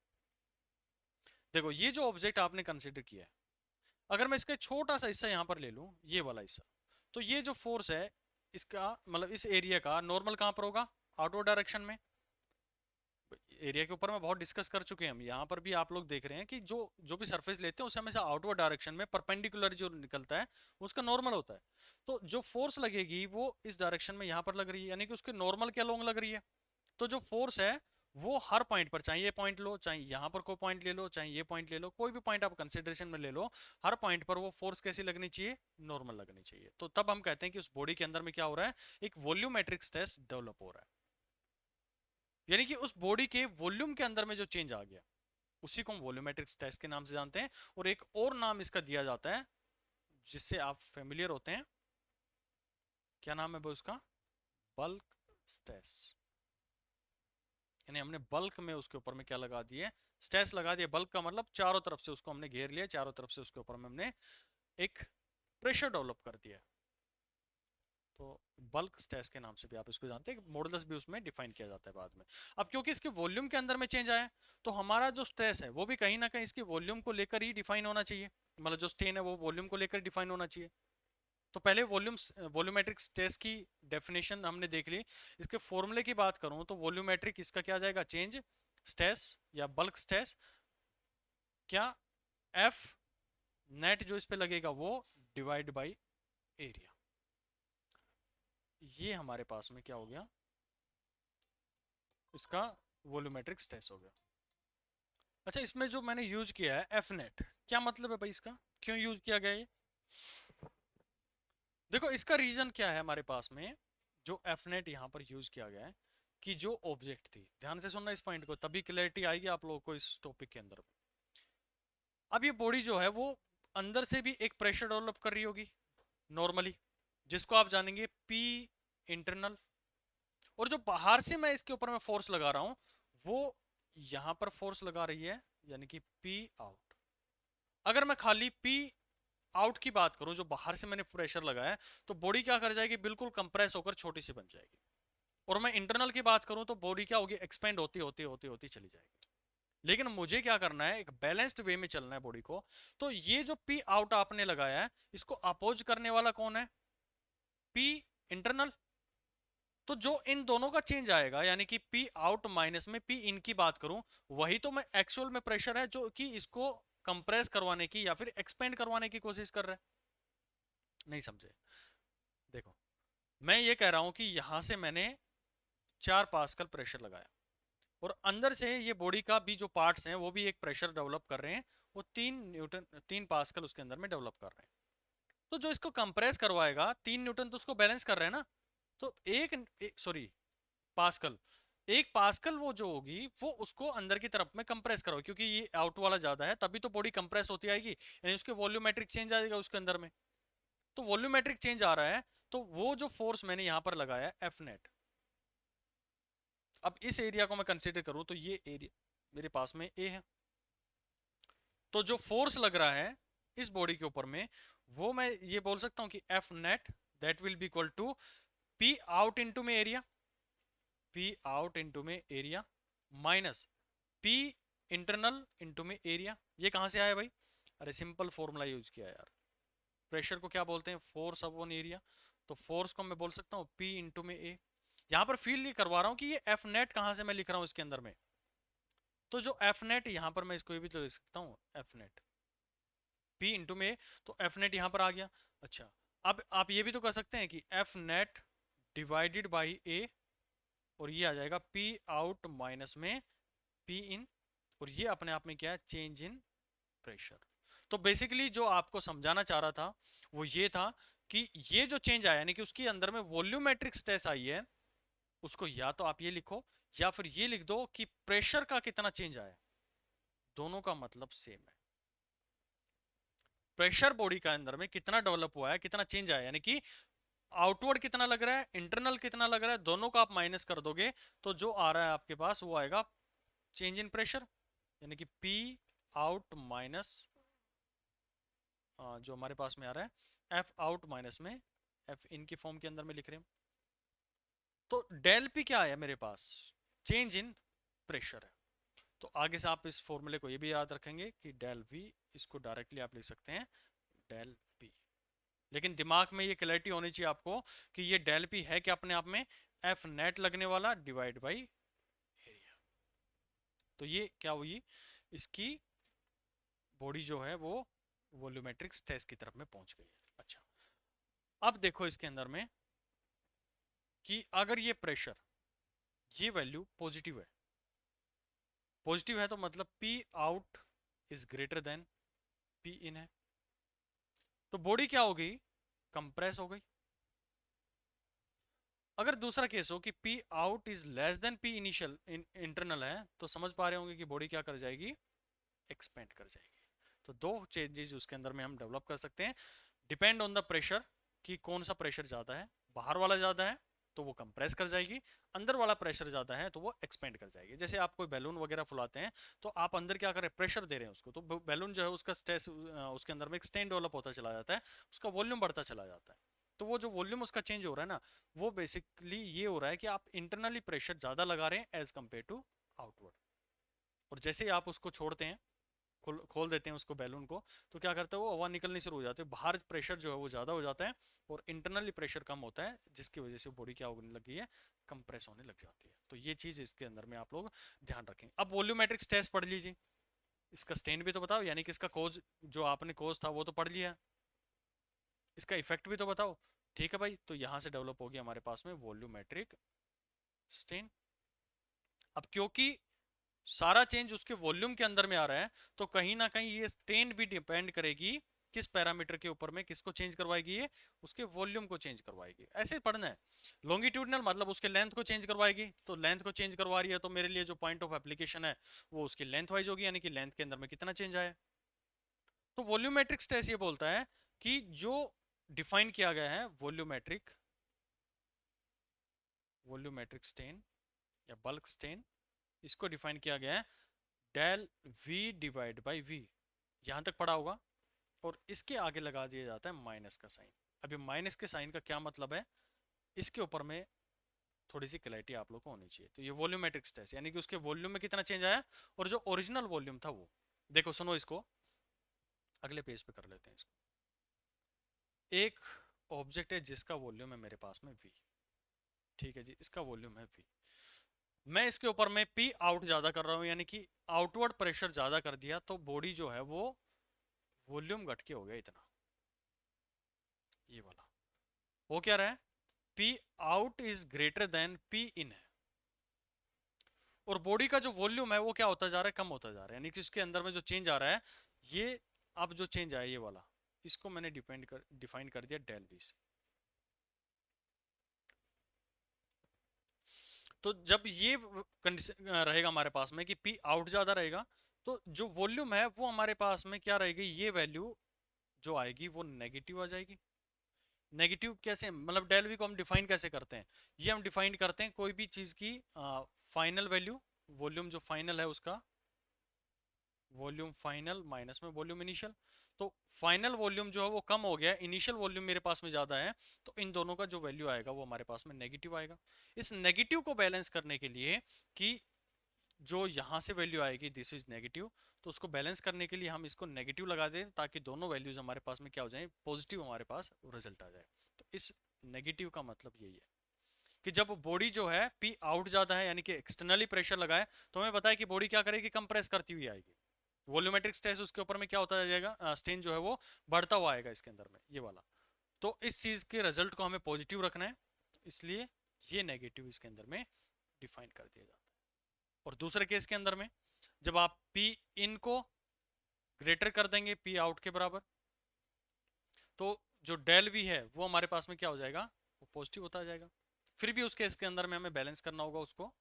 देखो ये जो ऑब्जेक्ट आपने कंसीडर किया है, अगर मैं इसका छोटा सा हिस्सा यहां पर ले लूं, ये वाला हिस्सा, तो ये जो फोर्स है इसका मतलब इस एरिया का नॉर्मल कहां पर होगा? आउटवर्ड डायरेक्शन में। एरिया के ऊपर में बहुत डिस्कस कर चुके हैं हम, यहाँ पर भी आप लोग देख रहे हैं कि जो जो भी सरफेस लेते हैं उसे हमेशा आउटवर्ड डायरेक्शन में परपेंडिकुलर जो निकलता है उसका नॉर्मल होता है। तो जो फोर्स लगेगी वो इस डायरेक्शन में यहाँ पर लग रही है, यानी कि उसके नॉर्मल के अलोंग लग रही है। तो जो फोर्स है वो हर पॉइंट पर, चाहे ये पॉइंट लो, चाहे यहाँ पर कोई पॉइंट ले लो, चाहे ये पॉइंट ले लो, कोई भी पॉइंट आप कंसिडरेशन में ले लो, हर पॉइंट पर वो फोर्स कैसी लगनी चाहिए? नॉर्मल लगनी चाहिए। तो तब हम कहते हैं कि उस बॉडी के अंदर में क्या हो रहा है? एक वॉल्यूमेट्रिक स्ट्रेस डेवलप हो रहा है, यानी कि उस बॉडी के वॉल्यूम के अंदर में जो चेंज आ गया उसी को हम वॉल्यूमेट्रिक स्ट्रेस के नाम से जानते हैं। और एक और नाम इसका दिया जाता है जिससे आप फेमिलियर होते हैं, क्या नाम है वो उसका? Bulk stress. यानी हमने बल्क में उसके ऊपर में क्या लगा दिए? स्ट्रेस लगा दिया। बल्क का मतलब चारों तरफ से उसको हमने घेर लिया, चारों तरफ से उसके ऊपर में हमने एक प्रेशर डेवलप कर दिया। तो बल्क स्ट्रेस के नाम से भी आप इसको जानते हैं, मॉडुलस भी उसमें डिफाइन किया जाता है बाद में। अब क्योंकि इसके वॉल्यूम के अंदर में चेंज आया तो हमारा जो स्ट्रेस है वो भी कहीं ना कहीं इसके वॉल्यूम को लेकर ही डिफाइन होना चाहिए, मतलब जो स्ट्रेन है वो वॉल्यूम को लेकर डिफाइन होना चाहिए। तो पहले वॉल्यूमेट्रिक स्ट्रेस की डेफिनेशन हमने देख ली। इसके फॉर्मूले की बात करूं तो वॉल्यूमेट्रिक इसका क्या जाएगा? चेंज स्ट्रेस या बल्क स्ट्रेस, क्या एफ नेट जो इस पे लगेगा वो डिवाइड बाई एरिया। ये हमारे पास में क्या हो गया? इसका वॉल्यूमेट्रिक स्ट्रेस हो गया। अच्छा, इसमें जो मैंने यूज किया है एफ नेट, क्या मतलब है भाई इसका? क्यों यूज किया गया ये? देखो इसका रीजन क्या है हमारे पास में, जो एफ नेट यहाँ पर यूज किया गया है कि जो ऑब्जेक्ट थी, ध्यान से सुनना इस पॉइंट को, तभी क्लैरिटी आएगी आप लोगों को इस टॉपिक के अंदर। अब ये बॉडी जो है वो अंदर से भी एक प्रेशर डेवलप कर रही होगी नॉर्मली, जिसको आप जानेंगे पी इंटरनल, और जो बाहर से मैं इसके ऊपर में फोर्स लगा रहा हूं वो यहां पर फोर्स लगा रही है, यानी कि पी आउट। अगर मैं खाली पी आउट की बात करूं, जो बाहर से मैंने प्रेशर लगाया है, तो बॉडी क्या कर जाएगी? बिल्कुल कंप्रेस होकर छोटी सी बन जाएगी। और मैं इंटरनल की बात करूं तो बॉडी क्या होगी? एक्सपेंड होती होती होती होती चली जाएगी। लेकिन मुझे क्या करना है? एक बैलेंस्ड वे में चलना है बॉडी को। तो ये जो पी आउट आपने लगाया है इसको अपोज करने वाला कौन है? P internal. तो जो इन दोनों का चेंज आएगा, यानी कि पी आउट माइनस में पी इन की बात करूं, वही तो मैं एक्चुअल में प्रेशर है जो कि इसको कंप्रेस करवाने की या फिर एक्सपेंड करवाने की कोशिश कर रहा है। नहीं समझे? देखो मैं ये कह रहा हूं कि यहां से मैंने 4 पास्कल प्रेशर लगाया और अंदर से ये बॉडी का भी जो पार्ट्स हैं वो भी एक प्रेशर डेवलप कर रहे हैं, वो 3 पास्कल उसके अंदर में डेवलप कर रहे हैं। तो जो इसको कंप्रेस करवाएगा 3 न्यूटन तो उसको बैलेंस कर रहे हैं ना। तो सॉरी पास्कल, 1 पास्कल वो जो होगी वो उसको अंदर की तरफ में कंप्रेस करो, क्योंकि ये आउट वाला ज्यादा है तभी तो बॉडी कंप्रेस होती आएगी, यानी उसके वॉल्यूमेट्रिक चेंज आएगा उसके अंदर में। तो वॉल्यूमेट्रिक चेंज आ रहा है, तो वो जो फोर्स मैंने यहां पर लगाया एफ नेट, अब इस एरिया को मैं कंसीडर करूं तो ये एरिया मेरे पास में ए है। तो जो फोर्स लग रहा है इस बॉडी के ऊपर में वो मैं ये बोल सकता हूं कि F net that will be equal to P out into में एरिया, पी आउट इंटू में area minus P internal into में एरिया। ये कहां से आया भाई? अरे सिंपल फॉर्मूला यूज किया यार। प्रेशर को क्या बोलते हैं? Force upon area. तो फोर्स को मैं बोल सकता हूँ पी इंटू में ए। यहां पर फील नहीं करवा रहा हूं कि ये एफ नेट कहां से मैं लिख रहा हूं इसके अंदर में। तो जो एफ नेट यहां पर मैं इसको ये भी तो लिख सकता हूँ एफ नेट पी इंटू में ए, तो एफ नेट यहां पर आ गया। अच्छा, अब आप ये भी तो कर सकते हैं कि एफ नेट डिवाइडेड बाई ए, और ये आ जाएगा पी आउट माइनस में पी इन, और ये अपने आप में क्या है? Change in pressure. तो बेसिकली जो आपको समझाना चाह रहा था वो ये था कि ये जो चेंज आया यानी कि उसके अंदर में वॉल्यूमेट्रिक स्ट्रेस आई है, उसको या तो आप ये लिखो या फिर ये लिख दो कि प्रेशर का कितना चेंज आया, दोनों का मतलब सेम है। प्रेशर बॉडी का अंदर में कितना डेवलप हुआ है, कितना चेंज आया, यानी कि आउटवर्ड कितना लग रहा है, इंटरनल कितना लग रहा है, दोनों का आप माइनस कर दोगे तो जो आ रहा है आपके पास वो आएगा चेंज इन प्रेशर, यानी कि पी आउट माइनस जो हमारे पास में आ रहा है एफ आउट माइनस में एफ इन की फॉर्म के अंदर में लिख रहे हैं। तो डेल पी क्या आया मेरे पास, चेंज इन प्रेशर है। तो आगे से आप इस फॉर्मूले को ये भी याद रखेंगे कि डेल वी, इसको डायरेक्टली आप लिख सकते हैं डेल पी। लेकिन दिमाग में ये क्लैरिटी होनी चाहिए आपको कि ये डेल पी है कि अपने आप में एफ नेट लगने वाला डिवाइड बाई एरिया। तो ये क्या हुई, इसकी बॉडी जो है वो वॉल्यूमेट्रिक स्ट्रेस की तरफ में पहुंच गई है। अच्छा, अब देखो इसके अंदर में कि अगर ये प्रेशर, ये वैल्यू पॉजिटिव है, पॉजिटिव है तो मतलब P out is greater than P in है, तो बॉडी क्या हो गई, कंप्रेस हो गई। अगर दूसरा केस हो कि P out is less than P initial internal है, तो समझ पा रहे होंगे कि बॉडी क्या कर जाएगी, एक्सपेंड कर जाएगी। तो दो चेंजेस उसके अंदर में हम डेवलप कर सकते हैं, डिपेंड ऑन द प्रेशर कि कौन सा प्रेशर ज्यादा है, बाहर वाला ज्यादा है तो वो कंप्रेस कर जाएगी, अंदर वाला प्रेशर ज्यादा है तो वो एक्सपेंड कर जाएगी। जैसे आप कोई बैलून वगैरह फुलाते हैं तो आप अंदर क्या कर रहे हैं, प्रेशर दे रहे हैं उसको, तो बैलून जो है उसका स्ट्रेस उसके अंदर में एक्सटेंड डेवलप होता चला जाता है, उसका वॉल्यूम बढ़ता चला जाता है। तो वो जो वॉल्यूम उसका चेंज हो रहा है ना, वो बेसिकली ये हो रहा है कि आप इंटरनली प्रेशर ज्यादा लगा रहे हैं एज कंपेयर टू आउटवर्ड। और जैसे ही आप उसको छोड़ते हैं, खोल देते हैं उसको बैलून को, तो क्या करता है वो हवा निकलनी शुरू हो जाती है, बाहर प्रेशर जो है वो ज़्यादा हो जाता है और इंटरनली प्रेशर कम होता है, जिसकी वजह से बॉडी क्या होने लगी है, कंप्रेस होने लग जाती है। तो ये चीज़ इसके अंदर में आप लोग ध्यान रखेंगे। अब वॉल्यूमेट्रिक स्ट्रेस पढ़ लीजिए, इसका स्टेन भी तो बताओ, यानी कि इसका कोज जो आपने कोज था वो तो पढ़ लिया, इसका इफेक्ट भी तो बताओ। ठीक है भाई, तो यहां से डेवलप हो गया हमारे पास में वॉल्यूमेट्रिक स्टेन। अब क्योंकि सारा चेंज उसके वॉल्यूम के अंदर में आ रहा है, तो कहीं ना कहीं ये स्ट्रेन भी डिपेंड करेगी किस पैरामीटर के ऊपर में, किसको चेंज करवाएगी, ये उसके वॉल्यूम को चेंज करवाएगी। ऐसे पढ़ना है। लॉन्गिट्यूडनल मतलब उसके लेंथ को चेंज करवाएगी, तो लेंथ को चेंज करवा रही है तो मेरे लिए जो पॉइंट ऑफ एप्लीकेशन है वो उसकी लेंथ वाइज होगी, यानी कि लेंथ के अंदर में कितना चेंज आया। तो वॉल्यूमेट्रिक स्ट्रेस ये बोलता है कि जो डिफाइन किया गया है वॉल्यूमेट्रिक वॉल्यूमेट्रिक स्ट्रेन या बल्क स्ट्रेन, इसको डिफाइन किया गया है del V divide by V, यहां तक पढ़ा होगा। और इसके आगे लगा दिया जाता है माइनस का साइन। अभी माइनस के साइन का क्या मतलब है, इसके ऊपर में थोड़ी सी क्लैरिटी आप लोग को होनी चाहिए। तो ये वॉल्यूमेट्रिक स्ट्रेस यानी कि उसके वॉल्यूम में कितना चेंज आया, और जो ओरिजिनल वॉल्यूम था वो, देखो सुनो इसको, अगले पेज पे कर लेते हैं इसको। एक ऑब्जेक्ट है जिसका वॉल्यूम है मेरे पास में v, ठीक है जी, इसका वॉल्यूम है v, मैं इसके ऊपर में पी आउट ज्यादा कर रहा हूं, यानी कि आउटवर्ड प्रेशर ज्यादा कर दिया, तो बॉडी जो है वो वॉल्यूम घट के हो गया इतना, ये वाला वो क्या रहा है, P out is greater than P in है, और बॉडी का जो वॉल्यूम है वो क्या होता जा रहा है, कम होता जा रहा है, यानी कि इसके अंदर में जो चेंज आ रहा है, ये अब जो चेंज आया ये वाला, इसको मैंने डिफाइन कर दिया डेल वी से। तो जब ये कंडीशन रहेगा हमारे पास में कि पी आउट ज्यादा रहेगा, तो जो वॉल्यूम है वो हमारे पास में क्या रहेगी, ये वैल्यू जो आएगी वो नेगेटिव आ जाएगी। नेगेटिव कैसे, मतलब डेल वी को हम डिफाइन कैसे करते हैं, ये हम डिफाइन करते हैं कोई भी चीज की फाइनल वैल्यू, वॉल्यूम जो फाइनल है उसका वॉल्यूम फाइनल माइनस में वॉल्यूम इनिशियल। तो फाइनल वॉल्यूम जो है वो कम हो गया, इनिशियल वॉल्यूम मेरे पास में ज्यादा है, तो इन दोनों का जो वैल्यू आएगा वो हमारे पास में नेगेटिव आएगा। इस नेगेटिव को बैलेंस करने के लिए कि जो यहां से वैल्यू आएगी दिस इज नेगेटिव, तो उसको बैलेंस करने के लिए हम इसको नेगेटिव लगा दें ताकि दोनों वैल्यूज हमारे पास में क्या हो जाए, पॉजिटिव हमारे पास रिजल्ट आ जाए। तो इस नेगेटिव का मतलब यही है कि जब बॉडी जो है पी आउट ज्यादा है, यानी कि एक्सटर्नली प्रेशर लगाए, तो हमें पता है कि बॉडी क्या करेगी, कंप्रेस करती हुई आएगी, वॉल्यूमेट्रिक स्ट्रेस उसके ऊपर में क्या होता जाएगा, स्ट्रेन जो है वो बढ़ता हुआ आएगा इसके अंदर में, ये वाला। तो इस चीज के रिजल्ट को हमें पॉजिटिव रखना है, तो इसलिए ये नेगेटिव इसके अंदर में डिफाइन कर दिया जाता है। और दूसरे केस के अंदर में जब आप पी इन को ग्रेटर कर देंगे पी आउट के बराबर, तो जो डेल वी है वो हमारे पास में क्या हो जाएगा, वो पॉजिटिव होता जाएगा। फिर भी उस केस के अंदर में हमें बैलेंस करना होगा उसको,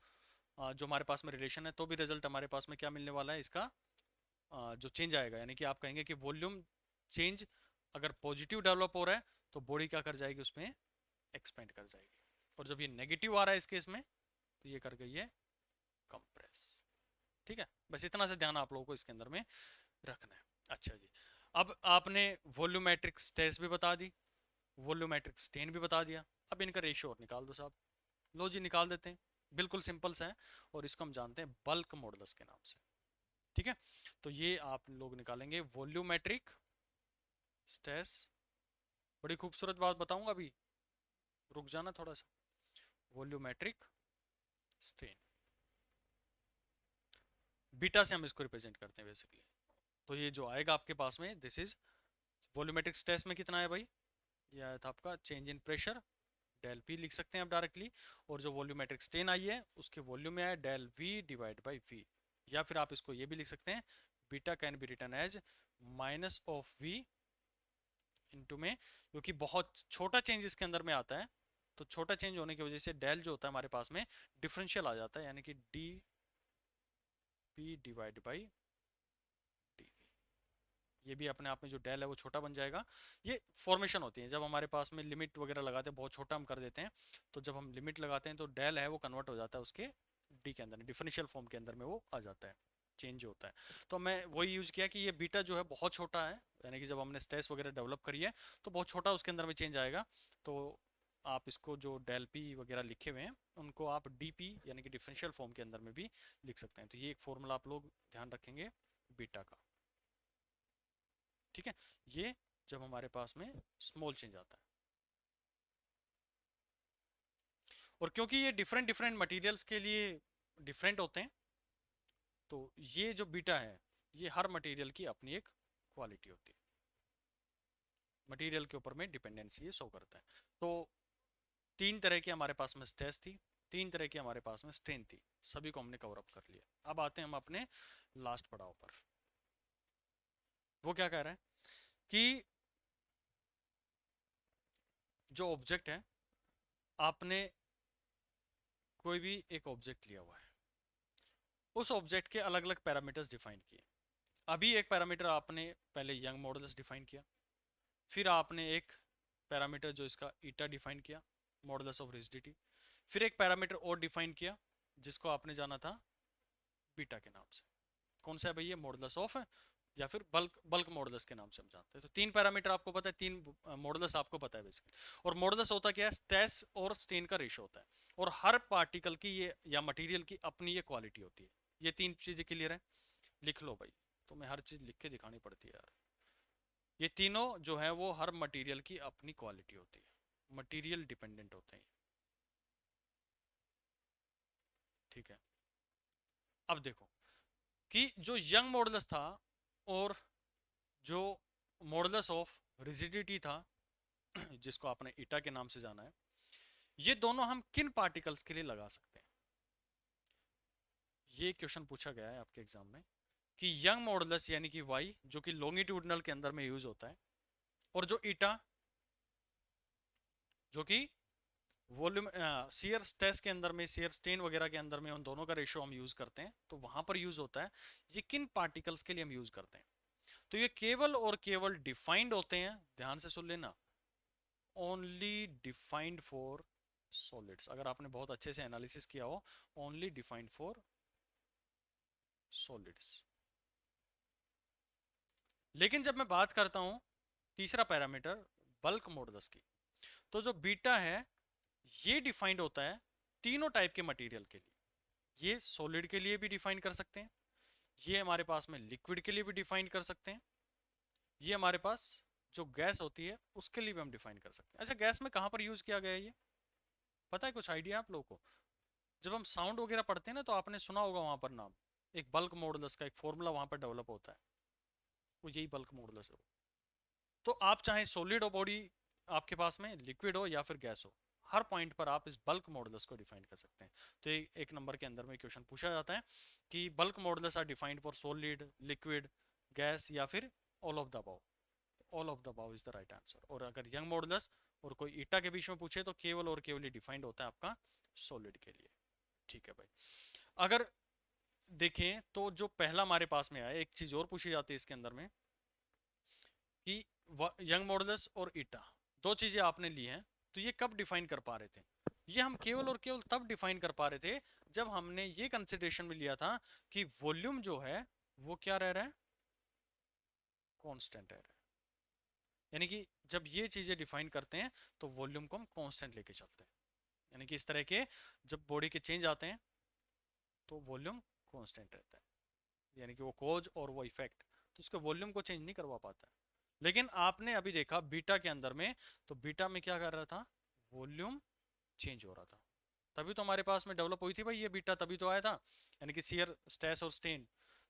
जो हमारे पास में रिलेशन है, तो भी रिजल्ट हमारे पास में क्या मिलने वाला है इसका, जो चेंज आएगा, यानी कि आप कहेंगे कि वॉल्यूम चेंज अगर पॉजिटिव डेवलप हो रहा है तो बॉडी क्या कर जाएगी, उसमें एक्सपेंड कर जाएगी, और जब ये नेगेटिव आ रहा है इस केस में तो ये कर गई है कंप्रेस। ठीक है, बस इतना से ध्यान आप लोगों को इसके अंदर में रखना है। अच्छा जी, अब आपने वॉल्यूमेट्रिक स्ट्रेस भी बता दी, वॉल्यूमेट्रिक स्ट्रेन भी बता दिया, अब इनका रेशियो और निकाल दो साहब। लो जी निकाल देते हैं, बिल्कुल सिंपल सा है, और इसको हम जानते हैं बल्क मॉडुलस के नाम से। ठीक है, तो ये आप लोग निकालेंगे वॉल्यूमेट्रिक स्ट्रेस। बड़ी खूबसूरत बात बताऊंगा अभी, रुक जाना थोड़ा सा। वॉल्यूमेट्रिक स्ट्रेन, बीटा से हम इसको रिप्रेजेंट करते हैं बेसिकली। तो ये जो आएगा आपके पास में, दिस इज वॉल्यूमेट्रिक स्ट्रेस में कितना है भाई, ये आया था आपका change in pressure, del P लिख सकते हैं आप डायरेक्टली, और जो वॉल्यूमेट्रिक स्ट्रेन आई है उसके वॉल्यूम में आया del V divide by V, या फिर आप इसको ये भी लिख सकते हैं, beta can be written as minus of V into में, क्योंकि बहुत छोटा चेंज इसके अंदर में आता है, तो छोटा चेंज होने की वजह से डेल जो होता है हमारे पास में डिफरेंशियल आ जाता है, यानी कि D P divide by D, ये भी अपने आप में जो डेल है वो छोटा बन जाएगा। ये फॉर्मेशन होती है जब हमारे पास में लिमिट वगैरह लगाते हैं, बहुत छोटा हम कर देते हैं, तो जब हम लिमिट लगाते हैं तो डेल है वो कन्वर्ट हो जाता है उसके डी के अंदर, डिफरेंशियल फॉर्म के अंदर में वो आ जाता है, चेंज होता है। तो मैं वही यूज किया कि ये बीटा जो है बहुत छोटा है, यानी कि जब हमने स्ट्रेस वगैरह डेवलप करी है तो बहुत छोटा उसके अंदर में चेंज आएगा, तो आप इसको जो डेल पी वगैरह लिखे हुए हैं उनको आप डी पी यानी कि डिफरेंशियल फॉर्म के अंदर में भी लिख सकते हैं। तो ये एक फॉर्मूला आप लोग ध्यान रखेंगे बीटा का। ठीक है, ये जब हमारे पास में स्मॉल चेंज आता है, और क्योंकि ये डिफरेंट डिफरेंट मटेरियल्स के लिए डिफरेंट होते हैं, तो ये जो बीटा है ये हर मटेरियल की अपनी एक क्वालिटी होती है, मटेरियल के ऊपर में डिपेंडेंसी ये शो करता है। तो तीन तरह की हमारे पास में स्ट्रेस थी, तीन तरह की हमारे पास में स्ट्रेन थी, सभी को हमने कवर अप कर लिया। अब आते हैं हम अपने लास्ट पड़ाव पर। वो क्या कह रहा है कि जो ऑब्जेक्ट है, आपने कोई भी एक ऑब्जेक्ट लिया हुआ है, उस ऑब्जेक्ट के अलग अलग पैरामीटर्स डिफाइन किए। अभी एक पैरामीटर आपने पहले यंग मॉडुलस डिफाइन किया, फिर आपने एक पैरामीटर जो इसका ईटा डिफाइन किया, मॉडुलस ऑफ रिजिडिटी, फिर एक पैरामीटर और डिफाइन किया जिसको आपने जाना था बीटा के नाम से। कौन सा है भैया, मॉडुलस ऑफ, या फिर बल्क मॉडुलस के नाम से हम जानते हैं। तो तीन पैरामीटर आपको पता है, तीन मॉडुलस आपको पता है बेसिकली। और मॉडुलस होता क्या है, स्ट्रेस और स्ट्रेन का रेशो होता है, और हर पार्टिकल की ये या मटेरियल की अपनी ये क्वालिटी होती है। ये तीन चीजें क्लियर है, लिख लो भाई, तुम्हें हर चीज लिख के दिखानी पड़ती है यार। ये तीनों जो है वो हर मटेरियल की अपनी क्वालिटी होती है, मटेरियल डिपेंडेंट होते हैं। ठीक है, अब देखो कि जो यंग मॉडुलस था और जो मॉडुलस ऑफ रिजिडिटी था जिसको आपने ईटा के नाम से जाना है, ये दोनों हम किन पार्टिकल्स के लिए लगा सकते हैं। ये क्वेश्चन पूछा गया है आपके एग्जाम में कि यंग मॉडुलस यानी कि वाई जो कि लॉन्गिट्यूडनल के अंदर में यूज होता है, और जो ईटा जो कि वॉल्यूम शियर स्ट्रेस के अंदर में, शियर स्ट्रेन वगैरह के अंदर में, उन दोनों का रेशियो हम यूज करते हैं, तो वहां पर यूज होता है। ये किन पार्टिकल्स के लिए हम यूज करते हैं, तो ये केवल और केवल डिफाइंड होते हैं, ध्यान से सुन लेना, ओनली डिफाइंड फॉर सॉलिड्स। अगर आपने बहुत अच्छे से एनालिसिस किया हो, ओनली डिफाइंड फॉर सॉलिड्स। लेकिन जब मैं बात करता हूं तीसरा पैरामीटर बल्क मॉडुलस की, तो जो बीटा है ये डिफाइंड होता है तीनों टाइप के मटेरियल के लिए। ये सॉलिड के लिए भी डिफाइन कर सकते हैं, ये हमारे पास में लिक्विड के लिए भी डिफाइन कर सकते हैं, ये हमारे पास जो गैस होती है उसके लिए भी हम डिफाइन कर सकते हैं। अच्छा, गैस में कहां पर यूज किया गया है ये पता है, कुछ आइडिया आप लोगों को? जब हम साउंड वगैरह पढ़ते हैं ना, तो आपने सुना होगा वहां पर नाम, एक बल्क मॉडुलस का एक फॉर्मूला वहां पर डेवलप होता है, वो यही बल्क मॉडुलस है। तो आप चाहे सॉलिड हो बॉडी आपके पास में, लिक्विड हो या फिर गैस हो, हर पॉइंट पर आप इस बल्क मॉडुलस को डिफाइन कर सकते हैं। तो एक नंबर के अंदर में क्वेश्चन पूछा जाता है कि bulk modulus are defined for solid, liquid, gas या फिर all of the above. All of the above is the right answer. और अगर यंग मॉडुलस और कोई ईटा के बीच में पूछे तो केवल और केवल डिफाइंड होता है आपका सॉलिड के लिए। ठीक है भाई। अगर देखें तो जो पहला हमारे पास में आया, एक चीज और पूछी जाती है इसके अंदर में कि यंग मॉडुलस और ईटा दो चीजें आपने ली हैं, तो ये कब डिफाइन कर पा रहे थे? ये हम केवल और केवल तब डिफाइन कर पा रहे थे जब हमने ये कंसिडरेशन में लिया था कि वॉल्यूम जो है वो क्या रह रहा है, कांस्टेंट रह रहा है। यानी कि जब ये चीजें डिफाइन करते हैं तो वॉल्यूम को हम कांस्टेंट लेके चलते हैं। यानी कि इस तरह के जब बॉडी के चेंज आते हैं तो वॉल्यूम कांस्टेंट रहता है, यानी कि वो कोज और वो इफेक्ट तो उसके वॉल्यूम को चेंज नहीं करवा पाता है। लेकिन आपने अभी देखा बीटा के अंदर में, तो बीटा में क्या कर रहा था, वॉल्यूम चेंज हो रहा था। तभी तो हमारे पास में डेवलप हुई थी भाई ये बीटा, तभी तो आया था। यानी कि शियर स्ट्रेस और स्ट्रेन,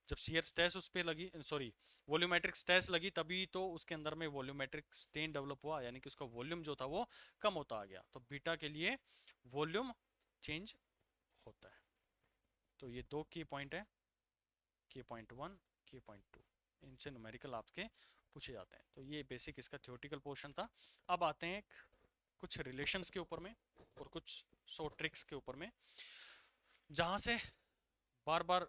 जब शियर स्ट्रेस उस पे लगी, सॉरी वॉल्यूमेट्रिक स्ट्रेस लगी, तभी तो उसके अंदर में वॉल्यूमेट्रिक स्ट्रेन डेवलप हुआ, यानी कि उसका वॉल्यूम जो था वो कम होता आ गया। तो बीटा के लिए वॉल्यूम चेंज होता है। तो ये दो की पॉइंट है, के पॉइंट 1, के पॉइंट 2, इनसे न्यूमेरिकल आपके पूछे जाते हैं। तो ये बेसिक इसका थ्योरेटिकल पोर्शन था। अब आते हैं कुछ रिलेशंस के ऊपर में और कुछ शॉर्ट ट्रिक्स के ऊपर में, जहां से बार बार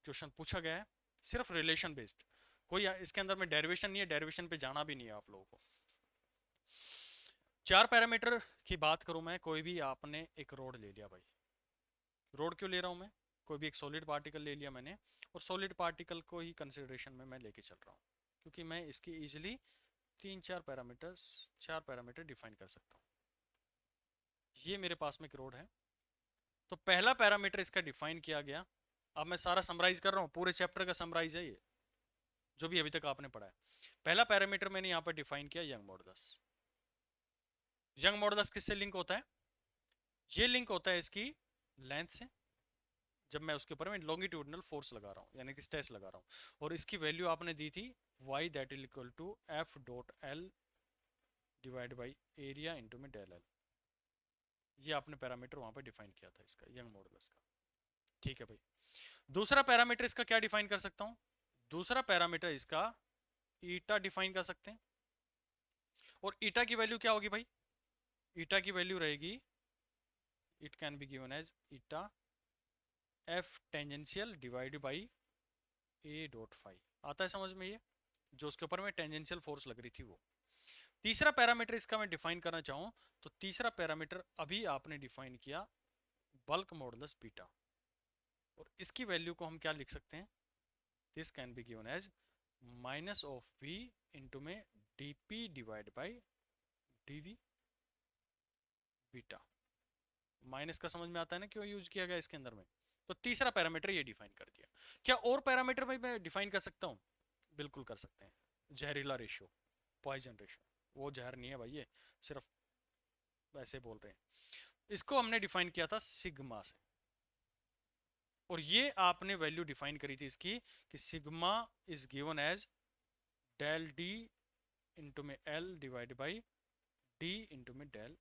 क्वेश्चन पूछा गया है, सिर्फ रिलेशन बेस्ड, कोई इसके अंदर में डेरिवेशन नहीं है, डेरिवेशन पे जाना भी नहीं है आप लोगों को। चार पैरामीटर की बात करूं मैं, कोई भी आपने एक रोड ले लिया भाई, रोड क्यों ले रहा हूं मैं, कोई भी एक सॉलिड पार्टिकल ले लिया मैंने, और सॉलिड पार्टिकल को ही कंसिडरेशन में मैं लेके चल रहा हूँ, क्योंकि मैं इसकी इजीली चार पैरामीटर डिफाइन कर सकता हूँ। ये मेरे पास में एक रोड है, तो पहला पैरामीटर इसका डिफाइन किया गया। अब मैं सारा समराइज कर रहा हूँ, पूरे चैप्टर का समराइज है ये, जो भी अभी तक आपने पढ़ा है। पहला पैरामीटर मैंने यहाँ पर डिफाइन किया यंग मॉडुलस। यंग मॉडुलस किससे लिंक होता है? ये लिंक होता है इसकी लेंथ से, जब मैं उसके ऊपर में लॉन्गिट्यूडनल फोर्स लगा रहा हूँ, यानी कि स्ट्रेस लगा रहा हूँ, और इसकी वैल्यू आपने दी थी y that is equal to F dot L divide by area into में डेल एल। ये आपने पैरामीटर वहां पे डिफाइन किया था इसका, यंग मॉडुलस का। ठीक है भाई। दूसरा पैरामीटर इसका क्या डिफाइन कर सकता हूं? दूसरा पैरामीटर इसका ईटा डिफाइन कर सकते हैं, और ईटा की वैल्यू क्या होगी भाई? ईटा की वैल्यू रहेगी, it can be given as eta F tangential divide by A dot phi. आता है समझ में? ये जो उसके ऊपर में टेंजेंशियल फोर्स लग रही थी वो। तीसरा पैरामीटर इसका मैं डिफाइन करना चाहूं, तो तीसरा पैरामीटर अभी आपने डिफाइन किया बल्क मॉडुलस बीटा, और इसकी वैल्यू को हम क्या लिख सकते हैं? This can be given as minus of V into में dP divide by dV beta. Minus का समझ में आता है ना क्यों यूज किया गया इसके अंदर में? तो तीसरा पैरामीटर ये डिफाइन कर दिया। क्या और पैरामीटर भाई मैं डिफाइन कर सकता हूं? बिल्कुल कर सकते हैं। जहरीला रेशियो, पॉइजन रेशियो, वो जहर नहीं है भाई, ये सिर्फ वैसे बोल रहे हैं। इसको हमने डिफाइन किया था सिग्मा से, और ये आपने वैल्यू डिफाइन करी थी इसकी कि sigma is given as del D into में L divide by D into में डेल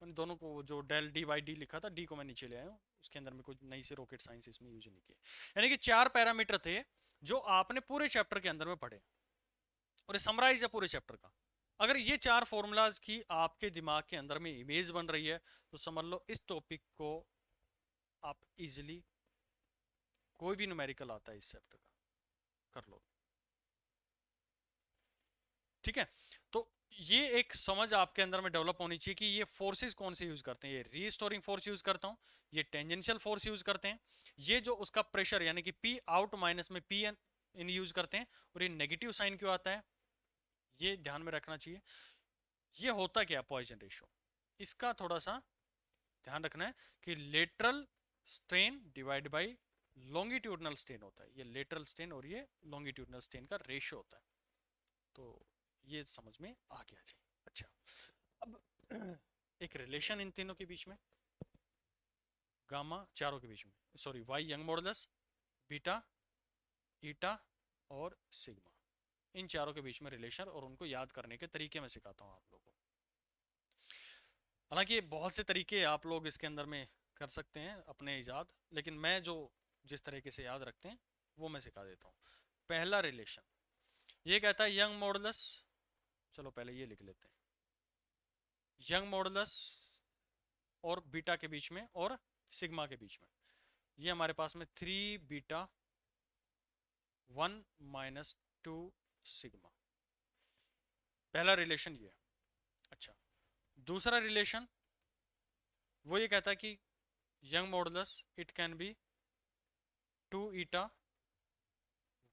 एल। दोनों को जो डेल डी बाई डी लिखा था, डी को मैं नीचे ले आया हूँ, उसके अंदर में कुछ नई से रॉकेट साइंस इसमें यूज नहीं किया। यानी कि चार पैरामीटर थे जो आपने पूरे चैप्टर के अंदर में पढ़े, और समराइज है पूरे चैप्टर का। अगर ये चार फॉर्मूलाज की आपके दिमाग के अंदर में इमेज बन रही है, तो समझ लो इस टॉपिक को आप इजीली, कोई भी न्यूमेरिकल आता है इस चैप्टर का, कर लो। ठीक है, तो ये एक समझ आपके अंदर में डेवलप होनी चाहिए कि ये फोर्सेस कौन से यूज करते हैं। ये रीस्टोरिंग फोर्स यूज करता हूं, ये टेंजेंशियल फोर्स यूज करते हैं, ये जो उसका प्रेशर यानी कि पी आउट माइनस में पी इन यूज करते हैं, और ये नेगेटिव साइन क्यों आता है, ये ध्यान में रखना चाहिए। ये होता क्या पॉइजन रेशियो, इसका थोड़ा सा ध्यान रखना है कि lateral strain divide by longitudinal strain होता है। ये लेटरल स्ट्रेन और ये लॉन्गिट्यूडनल स्ट्रेन का रेशियो होता है। तो ये समझ में आ गया जी। अच्छा, अब एक रिलेशन इन तीनों के बीच में, गामा चारों के बीच में, sorry Y Young modulus, beta, eta और सिग्मा, इन चारों के बीच में रिलेशन और उनको याद करने के तरीके मैं सिखाता हूँ आप लोगों को। हालांकि बहुत से तरीके आप लोग इसके अंदर में कर सकते हैं अपने इजाद, लेकिन मैं जो जिस तरीके से याद रखते हैं वो मैं सिखा देता हूँ। पहला रिलेशन ये कहता है यंग मॉडुलस चलो पहले ये लिख लेते हैं, यंग मॉडुलस और बीटा के बीच में और सिग्मा के बीच में, ये हमारे पास में 3 बीटा 1 माइनस 2 सिग्मा, पहला रिलेशन ये है। अच्छा, दूसरा रिलेशन वो ये कहता है कि young modulus it can B 2 eta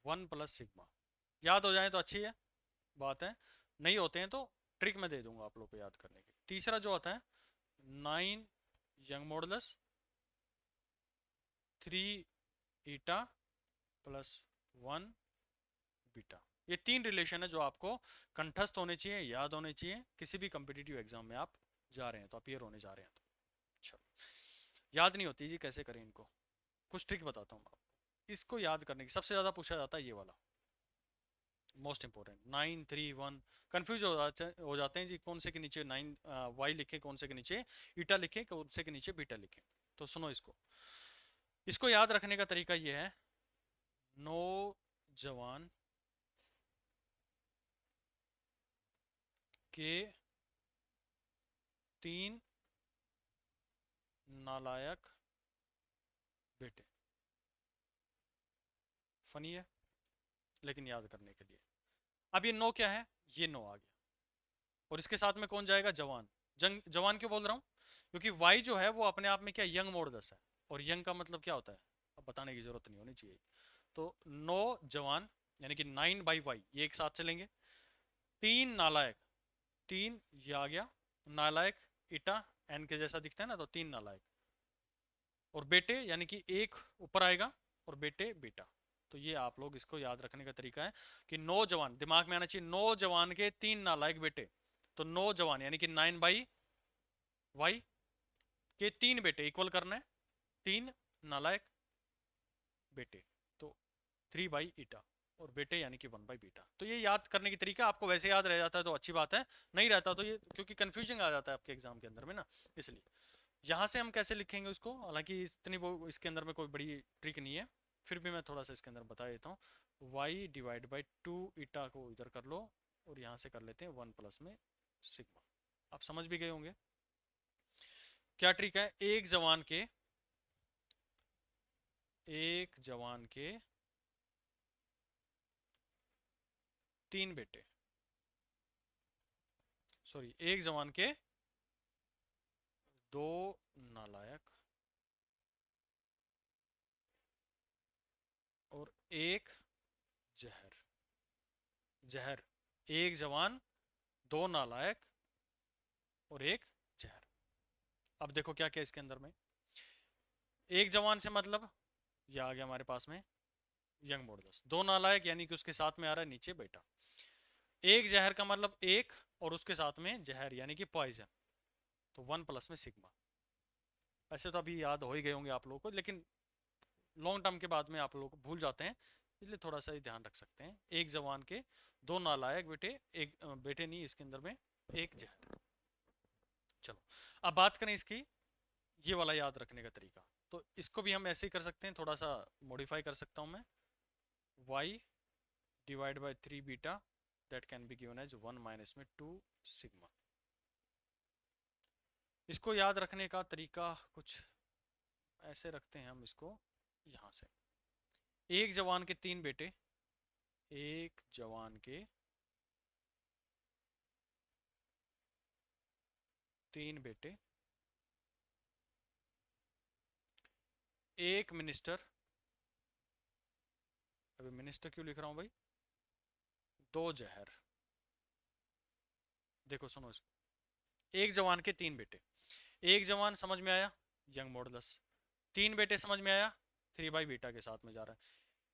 1 plus sigma. याद हो जाए तो अच्छी है बात है, नहीं होते हैं तो ट्रिक में दे दूंगा आप लोग को याद करने की। तीसरा जो आता है 9 यंग मॉडुलस 3 ईटा प्लस 1 बीटा। ये 3 रिलेशन है जो आपको कंठस्थ होने चाहिए, याद होने चाहिए, किसी भी कॉम्पिटिटिव एग्जाम में आप जा रहे हैं तो अपियर होने जा रहे हैं तो। चलो, याद नहीं होती जी, कैसे करें इनको, कुछ ट्रिक बताता हूँ आपको। इसको याद करने की सबसे ज़्यादा पूछा जाता है ये वाला, मोस्ट इंपॉर्टेंट 9 3 1। कंफ्यूज हो जाते हैं जी, कौन से के नीचे 9 वाई लिखे, कौन से के नीचे ईटा लिखे, कौन से के नीचे बीटा लिखे। तो सुनो इसको, इसको याद रखने का तरीका ये है, नौजवान के 3 नालायक बेटे। फनी है लेकिन याद करने के लिए। अब ये नो क्या है, ये नो आ गया, और इसके साथ में कौन जाएगा, जवान। जवान क्यों बोल रहा हूँ, क्योंकि वाई जो है वो अपने आप में क्या यंग मॉडुलस है, और यंग का मतलब क्या होता है अब बताने की जरूरत नहीं होनी चाहिए। तो नो जवान यानी कि 9 बाई वाई, ये एक साथ चलेंगे। 3 नालायक, 3 ये आ गया, नालायक इटा एन के जैसा दिखता है ना, तो 3 नालायक, और बेटे यानी कि एक ऊपर आएगा और बेटे बेटा। तो ये आप लोग इसको याद रखने का तरीका है कि नौजवान, दिमाग में आना चाहिए, नौजवान के 3 नालायक बेटे। तो नौजवान यानी कि 9 बाई वाई के 3 बेटे इक्वल करना है 3 नालायक बेटे, तो 3 बाई ईटा, और बेटे यानी कि 1 बाई बीटा। तो ये याद करने की तरीका, आपको वैसे याद रह जाता है तो अच्छी बात है, नहीं रहता तो ये क्योंकि कंफ्यूजिंग आ जाता है आपके एग्जाम के अंदर में ना, इसलिए। यहाँ से हम कैसे लिखेंगे उसको, हालांकि इतनी वो इसके अंदर में कोई बड़ी ट्रिक नहीं है, फिर भी मैं थोड़ा सा इसके अंदर बता देता हूँ। वाई डिवाइड बाई 2 ईटा को इधर कर लो, और यहाँ से कर लेते हैं 1 प्लस में सिग्मा। आप समझ भी गए होंगे क्या ट्रिक है। एक जवान के 3 बेटे, सॉरी एक जवान के 2 नालायक और एक जहर। जहर, एक जवान 2 नालायक और एक जहर। अब देखो क्या क्या इसके अंदर में, एक जवान से मतलब ये आ गया हमारे पास में यंग मॉडुलस, 2 नालायक यानी कि उसके साथ में आ रहा है नीचे बेटा, एक जहर का मतलब एक और उसके साथ में जहर यानी कि पॉइजन, तो 1 प्लस में सिग्मा। ऐसे तो अभी याद हो ही गए होंगे आप लोगों को, लेकिन लॉन्ग टर्म के बाद में आप लोग भूल जाते हैं, इसलिए थोड़ा सा ही ध्यान रख सकते हैं। एक जवान के 2 नालायक बेटे, एक बेटे नहीं इसके अंदर में, एक जहर। चलो अब बात करें इसकी, ये वाला याद रखने का तरीका, तो इसको भी हम ऐसे ही कर सकते हैं, थोड़ा सा मॉडिफाई कर सकता हूं मैं। y divide by 3 beta that can be given as 1 minus में 2 सिग्मा। इसको याद रखने का तरीका कुछ ऐसे रखते हैं हम इसको, यहां से एक जवान के 3 बेटे, एक जवान के 3 बेटे, एक मिनिस्टर, अभी मिनिस्टर क्यों लिख रहा हूं भाई, 2 जहर। देखो सुनो इसको, एक जवान के 3 बेटे, एक जवान समझ में आया यंग मॉडुलस, 3 बेटे समझ में आया 3 बाई बीटा के साथ में जा रहा है,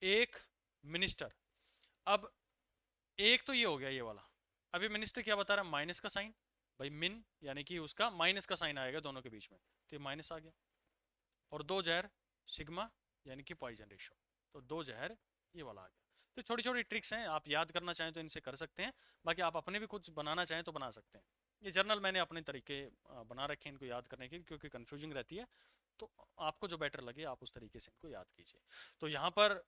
एक मिनिस्टर। अब एक तो ये हो गया ये वाला, अभी मिनिस्टर क्या बता रहा है, माइनस का साइन, भाई मिन यानी कि उसका माइनस का साइन आएगा दोनों के बीच में, तो ये माइनस आ गया, और 2 जहर सिग्मा यानी कि पॉइजन रेशो, तो 2 जहर ये वाला आ गया। तो छोटी छोटी ट्रिक्स हैं, आप याद करना चाहें तो इनसे कर सकते हैं, बाकी आप अपने भी कुछ बनाना चाहें तो बना सकते हैं। ये जर्नल मैंने अपने तरीके बना रखे हैं इनको याद करने के, क्योंकि कन्फ्यूजिंग रहती है, तो आपको जो बेटर लगे आप उस तरीके से इनको याद कीजिए। तो यहाँ पर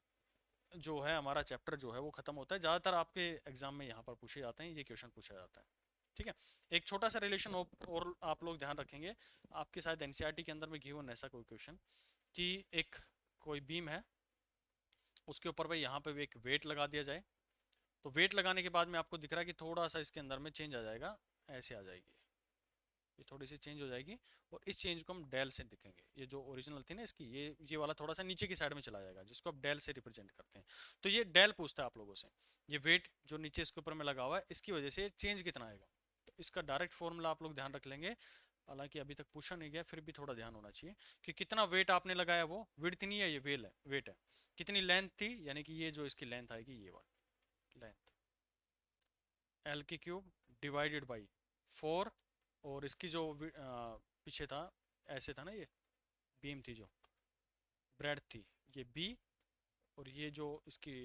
जो है हमारा चैप्टर जो है वो खत्म होता है। ज़्यादातर आपके एग्जाम में यहाँ पर पूछे जाते हैं, ये क्वेश्चन पूछा जाता है। ठीक है, एक छोटा सा रिलेशन और आप लोग ध्यान रखेंगे, आपके शायद एनसीईआरटी के अंदर में गिवन ऐसा कोई क्वेश्चन कि एक कोई बीम है, उसके ऊपर भाई यहाँ पे भी एक वेट लगा दिया जाए, तो वेट लगाने के बाद में आपको दिख रहा है कि थोड़ा सा इसके अंदर में चेंज आ जाएगा, ऐसे आ जाएगी, ये थोड़ी सी चेंज हो जाएगी, और इस चेंज को हम डेल से दिखेंगे। ये जो ओरिजिनल थी ना इसकी, ये वाला थोड़ा सा नीचे की साइड में चला जाएगा, जिसको आप डेल से रिप्रेजेंट करते हैं। तो ये डेल पूछता है आप लोगों से, ये वेट जो नीचे इसके ऊपर में लगा हुआ है, इसकी वजह से चेंज कितना आएगा। तो इसका डायरेक्ट फॉर्मूला आप लोग ध्यान रख लेंगे, हालांकि अभी तक पूछा नहीं गया, फिर भी थोड़ा ध्यान होना चाहिए कि कितना वेट आपने लगाया, वो विड्थ नहीं है, ये वेट है, कितनी लेंथ थी, यानी कि ये जो इसकी लेंथ आएगी, ये वाली लेंथ, एल की क्यूब डिवाइडेड बाई 4, और इसकी जो पीछे था, ऐसे था ना, ये बीम थी जो ब्रेड थी, ये बी, और ये जो इसकी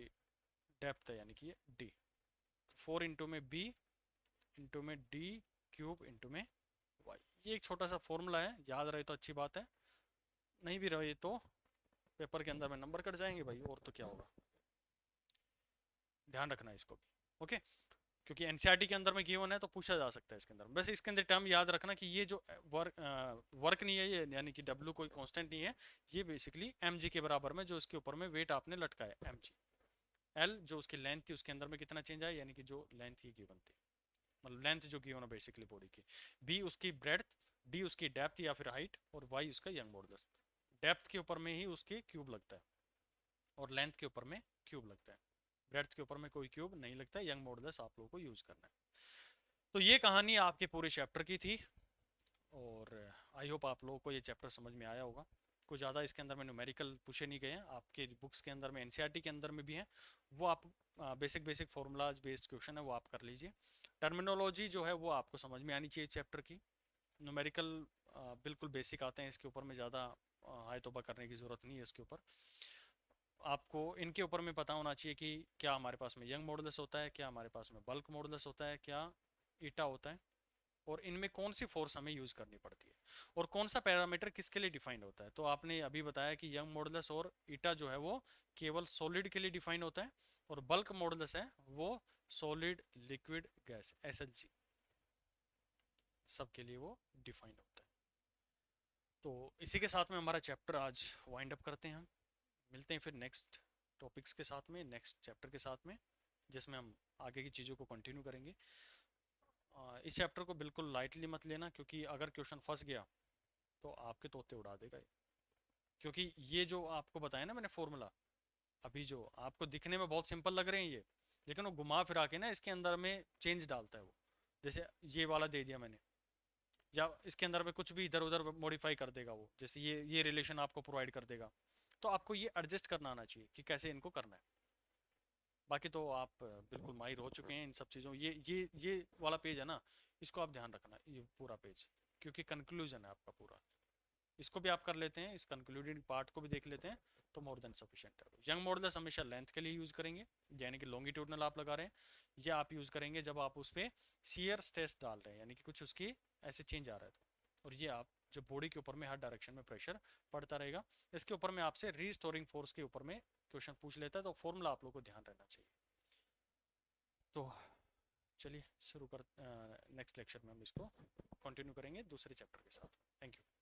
डेप्थ है यानी कि ये डी, 4 इंटू में बी इंटू में डी क्यूब इंटू में वाई। ये एक छोटा सा फॉर्मूला है, याद रहे तो अच्छी बात है, नहीं भी रहे तो पेपर के अंदर में नंबर कट जाएंगे भाई, और तो क्या होगा, ध्यान रखना है इसको भी। ओके, क्योंकि एनसीईआरटी के अंदर में गिवन है तो पूछा जा सकता है इसके अंदर। बस इसके अंदर टर्म याद रखना कि ये जो वर्क नहीं है, ये यानी कि डब्ल्यू कोई कांस्टेंट नहीं है, ये बेसिकली एम जी के बराबर में, जो इसके ऊपर में वेट आपने लटकाया एम जी, एल जो उसकी लेंथ थी उसके अंदर में कितना चेंज आया, यानी कि जो लेंथ ही गिवन थी, मतलब लेंथ जो गिवन है बेसिकली बॉडी की, बी उसकी ब्रेड्थ, डी उसकी डेप्थ या फिर हाइट, और वाई उसका यंग मॉडुलस। डेप्थ के ऊपर में ही उसके क्यूब लगता है, और लेंथ के ऊपर में क्यूब लगता है, ब्रेड्थ के ऊपर में कोई क्यूब नहीं लगता है, यंग मॉडुलस आप लोगों को यूज करना है। तो ये कहानी आपके पूरे चैप्टर की थी, और आई होप आप लोगों को ये चैप्टर समझ में आया होगा। कुछ ज़्यादा इसके अंदर में न्यूमेरिकल पूछे नहीं गए हैं, आपके बुक्स के अंदर में एनसीईआरटी के अंदर में भी हैं, वो आप बेसिक फॉर्मूलाज बेस्ड क्वेश्चन है वो आप कर लीजिए। टर्मिनोलॉजी जो है वो आपको समझ में आनी चाहिए चैप्टर की, न्यूमेरिकल बिल्कुल बेसिक आते हैं, इसके ऊपर में ज़्यादा हाई तौबा करने की ज़रूरत नहीं है। इसके ऊपर आपको इनके ऊपर में पता होना चाहिए कि क्या हमारे पास में यंग मॉडुलस होता है, क्या हमारे पास में बल्क मॉडुलस होता है, क्या ईटा होता है, और इनमें कौन सी फोर्स हमें यूज करनी पड़ती है, और कौन सा पैरामीटर किसके लिए डिफाइंड होता है। तो आपने अभी बताया कि यंग मॉडुलस और ईटा जो है वो केवल सॉलिड के लिए डिफाइन होता है, और बल्क मॉडुलस है वो सॉलिड लिक्विड गैस एसएलजी सब के लिए वो डिफाइंड होता है। तो इसी के साथ में हमारा चैप्टर आज वाइंड अप करते हैं हम, मिलते हैं फिर नेक्स्ट टॉपिक्स के साथ में, नेक्स्ट चैप्टर के साथ में, जिसमें हम आगे की चीज़ों को कंटिन्यू करेंगे। इस चैप्टर को बिल्कुल लाइटली मत लेना, क्योंकि अगर क्वेश्चन फंस गया तो आपके तोते उड़ा देगा ये। क्योंकि ये जो आपको बताया ना मैंने फॉर्मूला, अभी जो आपको दिखने में बहुत सिंपल लग रहे हैं ये, लेकिन वो घुमा फिरा के ना इसके अंदर में चेंज डालता है वो, जैसे ये वाला दे दिया मैंने, या इसके अंदर में कुछ भी इधर उधर मॉडिफाई कर देगा वो, जैसे ये रिलेशन आपको प्रोवाइड कर देगा, तो आपको ये एडजस्ट करना आना चाहिए कि कैसे इनको करना है। बाकी तो आप बिल्कुल माहिर हो चुके हैं इन सब चीज़ों, ये वाला पेज है ना, इसको आप ध्यान रखना, ये पूरा पेज, क्योंकि कंक्लूजन है आपका पूरा, इसको भी आप कर लेते हैं, इस कंक्लूडिंग पार्ट को भी देख लेते हैं तो मोर देन सफिशिएंट है। यंग मॉडुलस हमेशा लेंथ के लिए यूज़ करेंगे, यानी कि लॉन्गिट्यूडनल आप लगा रहे हैं, ये आप यूज़ करेंगे जब आप उस पर शियर स्ट्रेस डाल रहे हैं, यानी कि कुछ उसकी ऐसे चेंज आ रहा है तो, और ये आप जब बॉडी के ऊपर में हर डायरेक्शन में प्रेशर पड़ता रहेगा, इसके ऊपर में आपसे रीस्टोरिंग फोर्स के ऊपर में क्वेश्चन पूछ लेता है, तो फॉर्मूला आप लोग को ध्यान रहना चाहिए। तो चलिए शुरू कर, नेक्स्ट लेक्चर में हम इसको कंटिन्यू करेंगे दूसरे चैप्टर के साथ। Thank you.